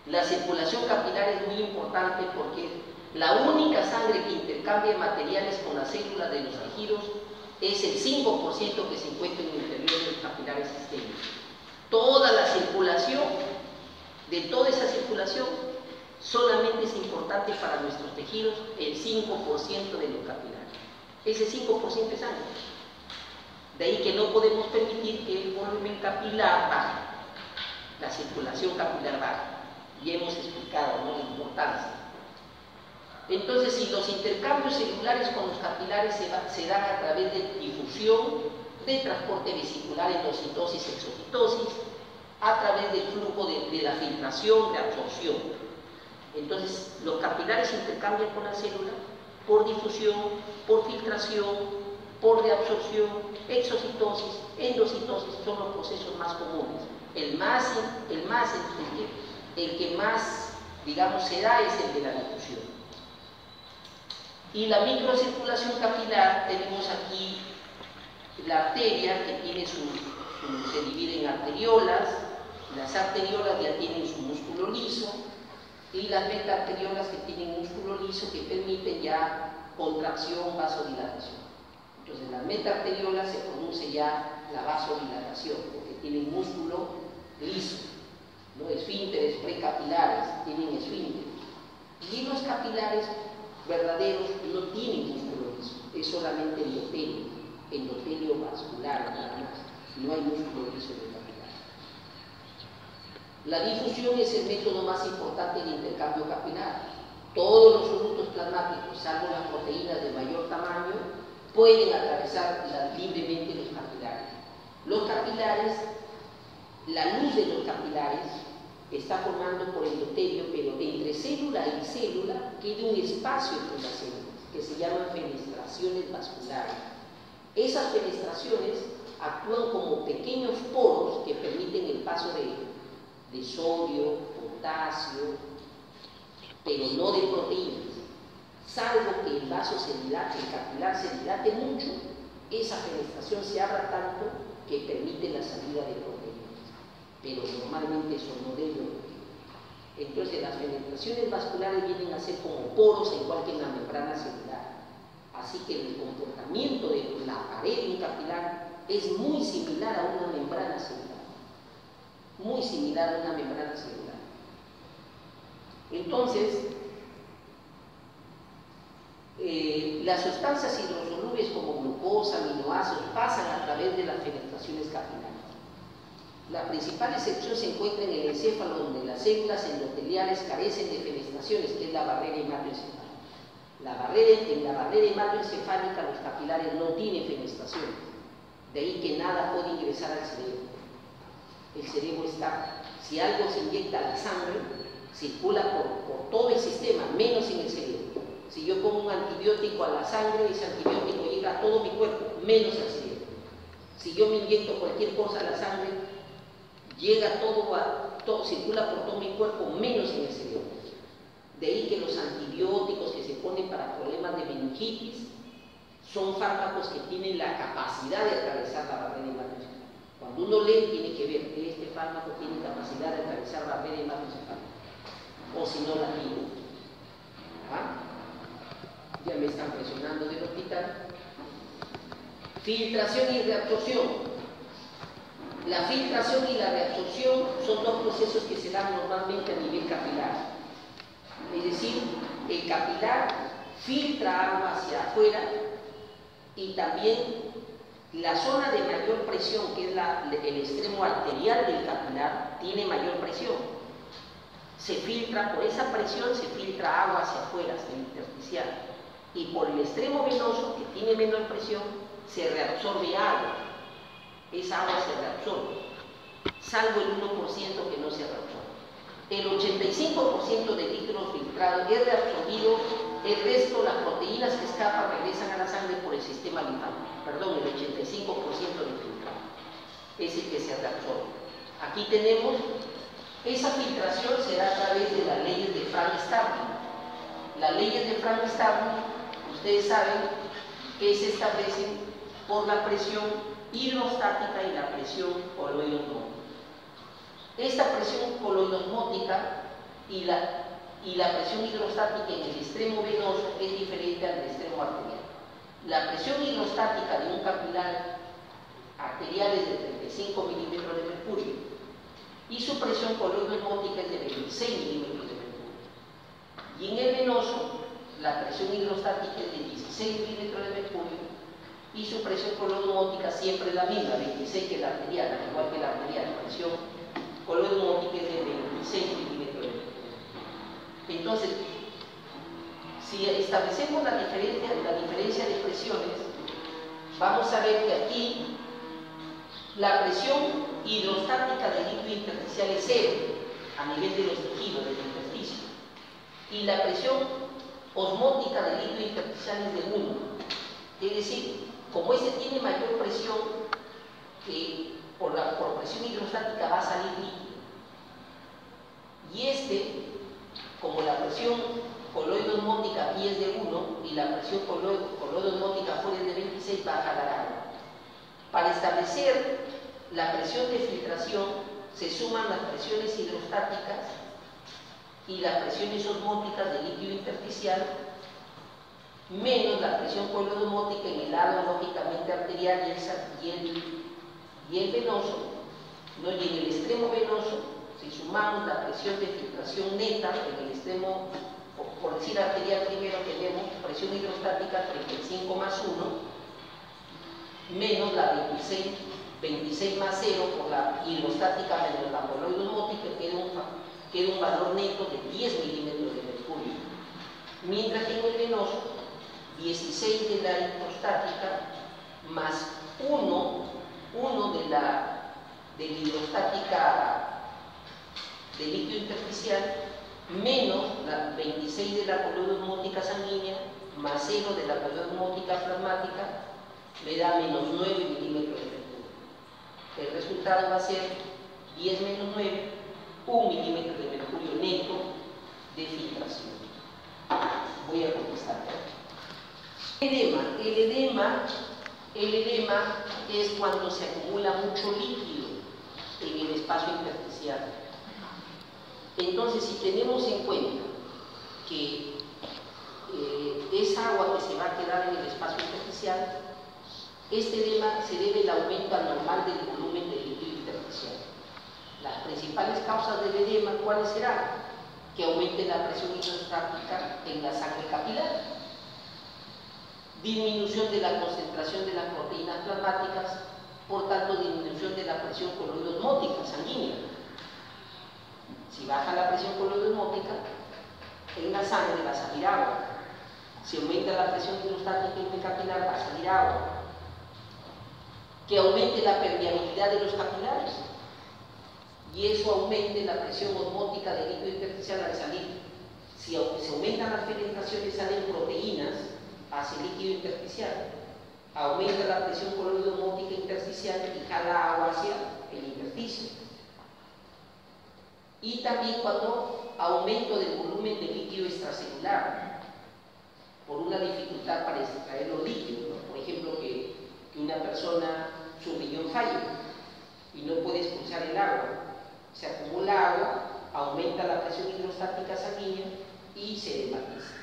La circulación capilar es muy importante porque la única sangre que intercambia materiales con las células de los tejidos es el 5% que se encuentra en el interior de los capilares sistémicos. Toda la circulación, de toda esa circulación, solamente es importante para nuestros tejidos el 5% de los capilares. Ese 5% es sangre. De ahí que no podemos permitir que el volumen capilar baje, la circulación capilar baje. Ya hemos explicado, ¿no?, la importancia. Entonces, si los intercambios celulares con los capilares se dan a través de difusión, de transporte vesicular, endocitosis, exocitosis, a través del flujo de la filtración, de absorción. Entonces, los capilares intercambian con la célula por difusión, por filtración, por reabsorción, exocitosis, endocitosis, son los procesos más comunes. El que más, digamos, se da es el de la difusión. Y la microcirculación capilar, tenemos aquí la arteria que tiene se divide en arteriolas, las arteriolas ya tienen su músculo liso, y las metaarteriolas que tienen músculo liso que permiten ya contracción, vasodilatación. Entonces, en las metaarteriolas se produce ya la vasodilatación, porque tienen músculo liso, ¿no? Esfínteres precapilares, tienen esfínteres. Y los capilares verdaderos no tienen músculo liso, es solamente endotelio vascular, nada más. No hay músculo liso en el capilar. La difusión es el método más importante de intercambio capilar. Todos los solutos plasmáticos, salvo las proteínas de mayor tamaño, pueden atravesar libremente los capilares. Los capilares, la luz de los capilares está formando por endotelio, pero entre célula y célula queda un espacio entre las células que se llaman fenestraciones vasculares. Esas fenestraciones actúan como pequeños poros que permiten el paso de sodio, potasio, pero no de proteínas. Salvo que el vaso se dilate, el capilar se dilate mucho, esa fenestración se abra tanto que permite la salida de proteínas, pero normalmente eso no debe ocurrir. Entonces las fenestraciones vasculares vienen a ser como poros igual que en la membrana celular. Así que el comportamiento de la pared de un capilar es muy similar a una membrana celular. Muy similar a una membrana celular. Entonces, Las sustancias hidrosolubles como glucosa, aminoácidos pasan a través de las fenestraciones capilares. La principal excepción se encuentra en el encéfalo, donde las células endoteliales carecen de fenestraciones, que es la barrera hematoencefálica. En la barrera hematoencefálica los capilares no tienen fenestraciones, de ahí que nada puede ingresar al cerebro. El cerebro está, si algo se inyecta a la sangre, circula por todo el sistema, menos en el cerebro. Si yo pongo un antibiótico a la sangre, ese antibiótico llega a todo mi cuerpo, menos al cerebro. Si yo me inyecto cualquier cosa a la sangre, llega todo, circula por todo mi cuerpo, menos en el cerebro. De ahí que los antibióticos que se ponen para problemas de meningitis son fármacos que tienen la capacidad de atravesar la barrera hematoencefálica. Cuando uno lee, tiene que ver que este fármaco tiene capacidad de atravesar la barrera hematoencefálica, o si no la tiene. ¿Ah? Ya me están presionando del hospital. Filtración y reabsorción. La filtración y la reabsorción son dos procesos que se dan normalmente a nivel capilar. Es decir, el capilar filtra agua hacia afuera y también la zona de mayor presión, que es el extremo arterial del capilar, tiene mayor presión. Se filtra, por esa presión se filtra agua hacia afuera, hacia el intersticial. Y por el extremo venoso, que tiene menor presión, se reabsorbe agua. Esa agua se reabsorbe, salvo el 1% que no se reabsorbe. El 85% del líquido filtrado es reabsorbido, el resto, las proteínas que escapan, regresan a la sangre por el sistema linfático. Perdón, el 85% del filtrado es el que se reabsorbe. Aquí tenemos, esa filtración se da a través de las leyes de Frank-Starling. Las leyes de Frank-Starling, ustedes saben que se establecen por la presión hidrostática y la presión coloidosmótica. Esta presión coloidosmótica y la presión hidrostática en el extremo venoso es diferente al del extremo arterial. La presión hidrostática de un capilar arterial es de 35 milímetros de mercurio y su presión coloidosmótica es de 26 milímetros de mercurio. Y en el venoso, la presión hidrostática es de 16 milímetros de mercurio y su presión coloidosmótica siempre es la misma, 26 que la arterial, al igual que la arterial, la presión coloidosmótica es de 26 milímetros de mercurio. Entonces, si establecemos la diferencia de presiones, vamos a ver que aquí la presión hidrostática del líquido intersticial es 0 a nivel de los tejidos del intersticio y la presión osmótica del líquido intersticial es de 1. Es decir, como este tiene mayor presión, por presión hidrostática va a salir líquido. Y este, como la presión coloidosmótica aquí es de 1 y la presión coloidosmótica afuera es de 26, va a jalar agua. Para establecer la presión de filtración se suman las presiones hidrostáticas y las presiones osmóticas del líquido intersticial menos la presión coloidosmótica en el lado lógicamente arterial y el venoso, ¿no? Y en el extremo venoso, si sumamos la presión de filtración neta en el extremo, por decir arterial primero, tenemos presión hidrostática 35 más 1 menos la 26 más 0 por la hidrostática menos la coloidosmótica, queda un valor neto de 10 milímetros de mercurio. Mientras que en el venoso, 16 de la hidrostática más 1 de la hidrostática del líquido intersticial menos la 26 de la coloidosmótica sanguínea más 0 de la coloidosmótica plasmática me da menos 9 milímetros de mercurio. El resultado va a ser 10 menos 9, 1 milímetro de mercurio neto de filtración. Voy a contestar. El edema es cuando se acumula mucho líquido en el espacio intersticial. Entonces, si tenemos en cuenta que esa agua que se va a quedar en el espacio intersticial, este edema se debe al aumento anormal del volumen del líquido intersticial. Las principales causas del edema, ¿cuáles serán? Que aumente la presión hidrostática en la sangre capilar. disminución de la concentración de las proteínas plasmáticas, por tanto disminución de la presión coloidosmótica sanguínea. Si baja la presión coloidosmótica, en la sangre va a salir agua. Si aumenta la presión hidrostática intracapilar, va a salir agua. Que aumente la permeabilidad de los capilares y eso aumente la presión osmótica del líquido intersticial al salir. Si se aumentan las penetraciones, salen proteínas hacia el líquido intersticial. Aumenta la presión coloidosmótica intersticial y jala agua hacia el intersticio. Y también cuando aumento del volumen de líquido extracelular por una dificultad para extraer los líquidos, ¿no? Por ejemplo, que una persona, su riñón falla y no puede expulsar el agua, se acumula agua, aumenta la presión hidrostática sanguínea y se hematiza.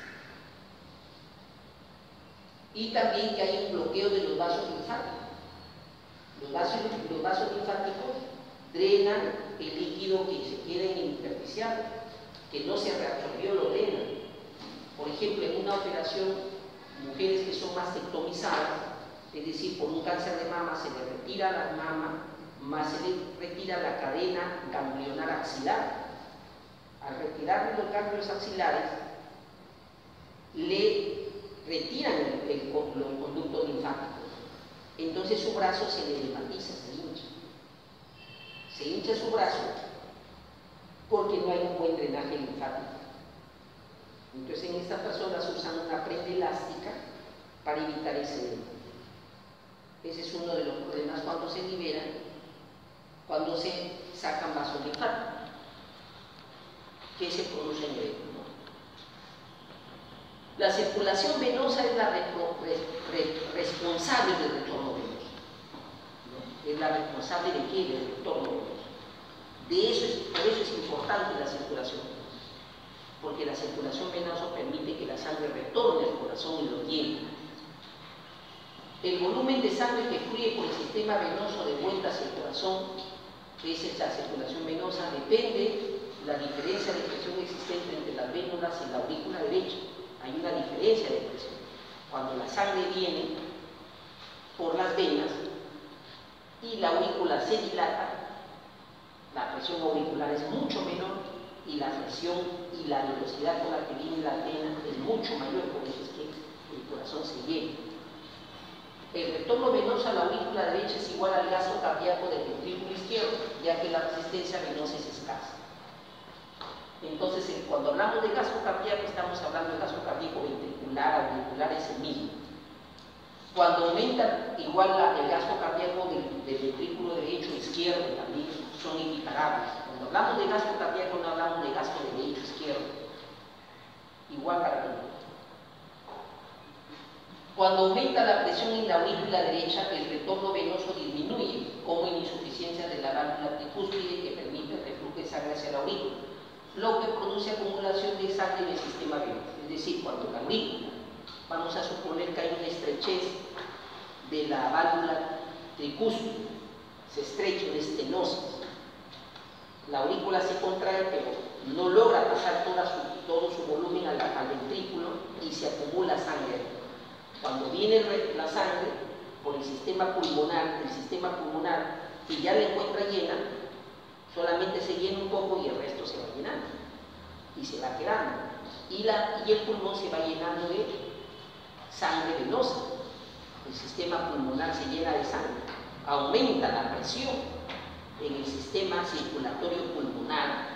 Y también que hay un bloqueo de los vasos linfáticos. Los vasos linfáticos drenan el líquido que se queda en el intersticial, que no se reabsorbió, lo drenan. Por ejemplo, en una operación, mujeres que son mastectomizadas, es decir, por un cáncer de mama, se le retira la mama, más se le retira la cadena ganglionar axilar. Al retirarle los ganglios axilares, le retiran los conductos linfáticos. Entonces su brazo se le hematiza, se hincha. Se hincha su brazo porque no hay un buen drenaje linfático. Entonces en estas personas usan una prenda elástica para evitar ese edema. Ese es uno de los problemas cuando se liberan, cuando se sacan vasos linfáticos, que se produce en el edema. La circulación venosa es la responsable del retorno venoso. ¿No? Es la responsable de qué? Del retorno venoso. Por eso es importante la circulación venosa, porque la circulación venosa permite que la sangre retorne al corazón y lo llene. El volumen de sangre que fluye por el sistema venoso de vuelta hacia el corazón, que es esta circulación venosa, depende de la diferencia de presión existente entre las vénulas y la aurícula derecha. Hay una diferencia de presión. Cuando la sangre viene por las venas y la aurícula se dilata, la presión auricular es mucho menor y la presión y la velocidad con la que viene la vena es mucho mayor, por eso es que el corazón se llena. El retorno venoso a la aurícula derecha es igual al gasto cardíaco del ventrículo izquierdo, ya que la resistencia venosa es escasa. Entonces, cuando hablamos de gasto cardíaco, estamos hablando de gasto cardíaco ventricular, auricular, es el mismo. Cuando aumenta igual el gasto cardíaco del ventrículo derecho e izquierdo, también son equiparables. Cuando hablamos de gasto cardíaco, no hablamos de gasto derecho e izquierdo. Igual para todos. Cuando aumenta la presión en la aurícula derecha, el retorno venoso disminuye, como en insuficiencia de la válvula tricúspide que permite el reflujo de sangre hacia la aurícula, lo que produce acumulación de sangre en el sistema venoso. Es decir, cuando la aurícula, vamos a suponer que hay una estrechez de la válvula tricúspide, se estrecha, una estenosis, la aurícula se contrae, pero no logra pasar todo su volumen al ventrículo y se acumula sangre. Cuando viene la sangre por el sistema pulmonar, que ya la encuentra llena, solamente se llena un poco y el resto se va llenando y se va quedando. Y el pulmón se va llenando de sangre venosa. El sistema pulmonar se llena de sangre. Aumenta la presión en el sistema circulatorio pulmonar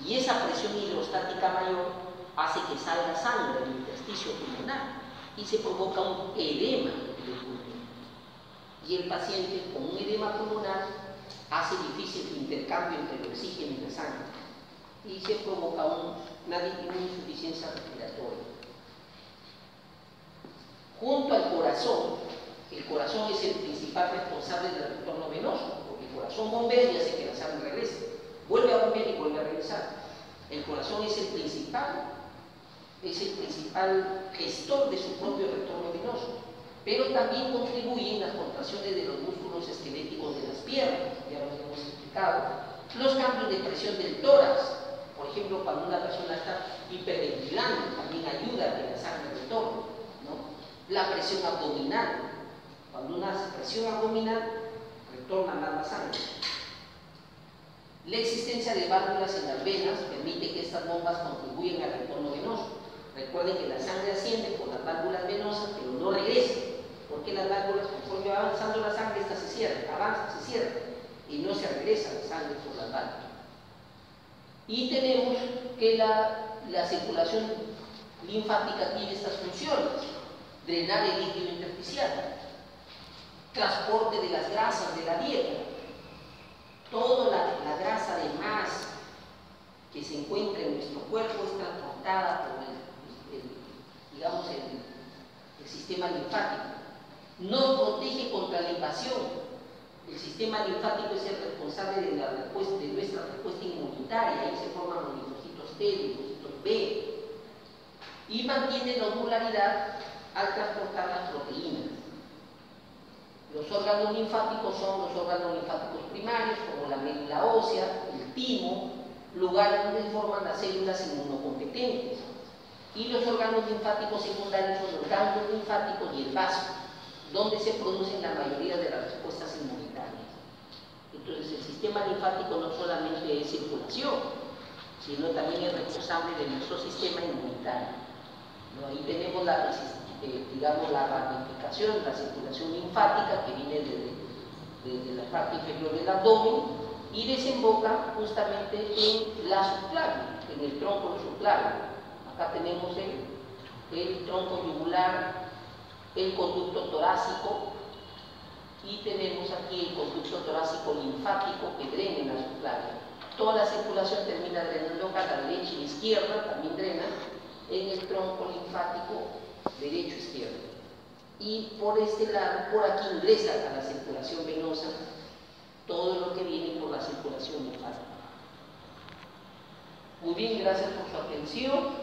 y esa presión hidrostática mayor hace que salga sangre del intersticio pulmonar y se provoca un edema del pulmón. Y el paciente con un edema pulmonar hace difícil el intercambio entre el oxígeno y la sangre y se provoca una insuficiencia respiratoria. Junto al corazón, el corazón es el principal responsable del retorno venoso, porque el corazón bombea y hace que la sangre regrese, vuelve a bombear y vuelve a regresar. El corazón es el principal gestor de su propio retorno venoso, pero también contribuye en las contracciones de los músculos esqueléticos de las piernas, ya lo hemos explicado, los cambios de presión del tórax, por ejemplo, cuando una persona está hiperventilando, también ayuda a que la sangre retorne, ¿no? La presión abdominal. Cuando uno hace presión abdominal, retorna más la sangre. La existencia de válvulas en las venas permite que estas bombas contribuyan al retorno venoso. Recuerden que la sangre asciende por las válvulas venosas, pero no regresa, porque las válvulas, conforme va avanzando la sangre, esta se cierra, avanza, se cierra, y no se regresa la sangre por las válvulas. Y tenemos que la circulación linfática tiene estas funciones: drenar el líquido intersticial, transporte de las grasas de la dieta. Toda la grasa de más que se encuentra en nuestro cuerpo es transportada por el sistema linfático. Nos protege contra la invasión. El sistema linfático es el responsable de nuestra respuesta inmunitaria. Ahí se forman los linfocitos T, linfocitos B, y mantiene la osmolaridad al transportar las proteínas. Los órganos linfáticos son los órganos linfáticos primarios, como la médula ósea, el timo, lugar donde forman las células inmunocompetentes. Y los órganos linfáticos secundarios son los ganglios linfáticos y el vaso, donde se producen la mayoría de las respuestas inmunitarias. Entonces, el sistema linfático no solamente es circulación, sino también es responsable de nuestro sistema inmunitario. ¿No? Ahí tenemos la ramificación, la circulación linfática, que viene desde la parte inferior del abdomen y desemboca justamente en la subclavia, en el tronco subclavio. Acá tenemos el tronco yugular, el conducto torácico, y tenemos aquí el conducto torácico linfático que drena en la subclavia. Toda la circulación termina drenando acá, la derecha y la izquierda también drena en el tronco linfático derecho-izquierdo. Y por este lado, por aquí ingresa a la circulación venosa todo lo que viene por la circulación linfática. Muy bien, gracias por su atención.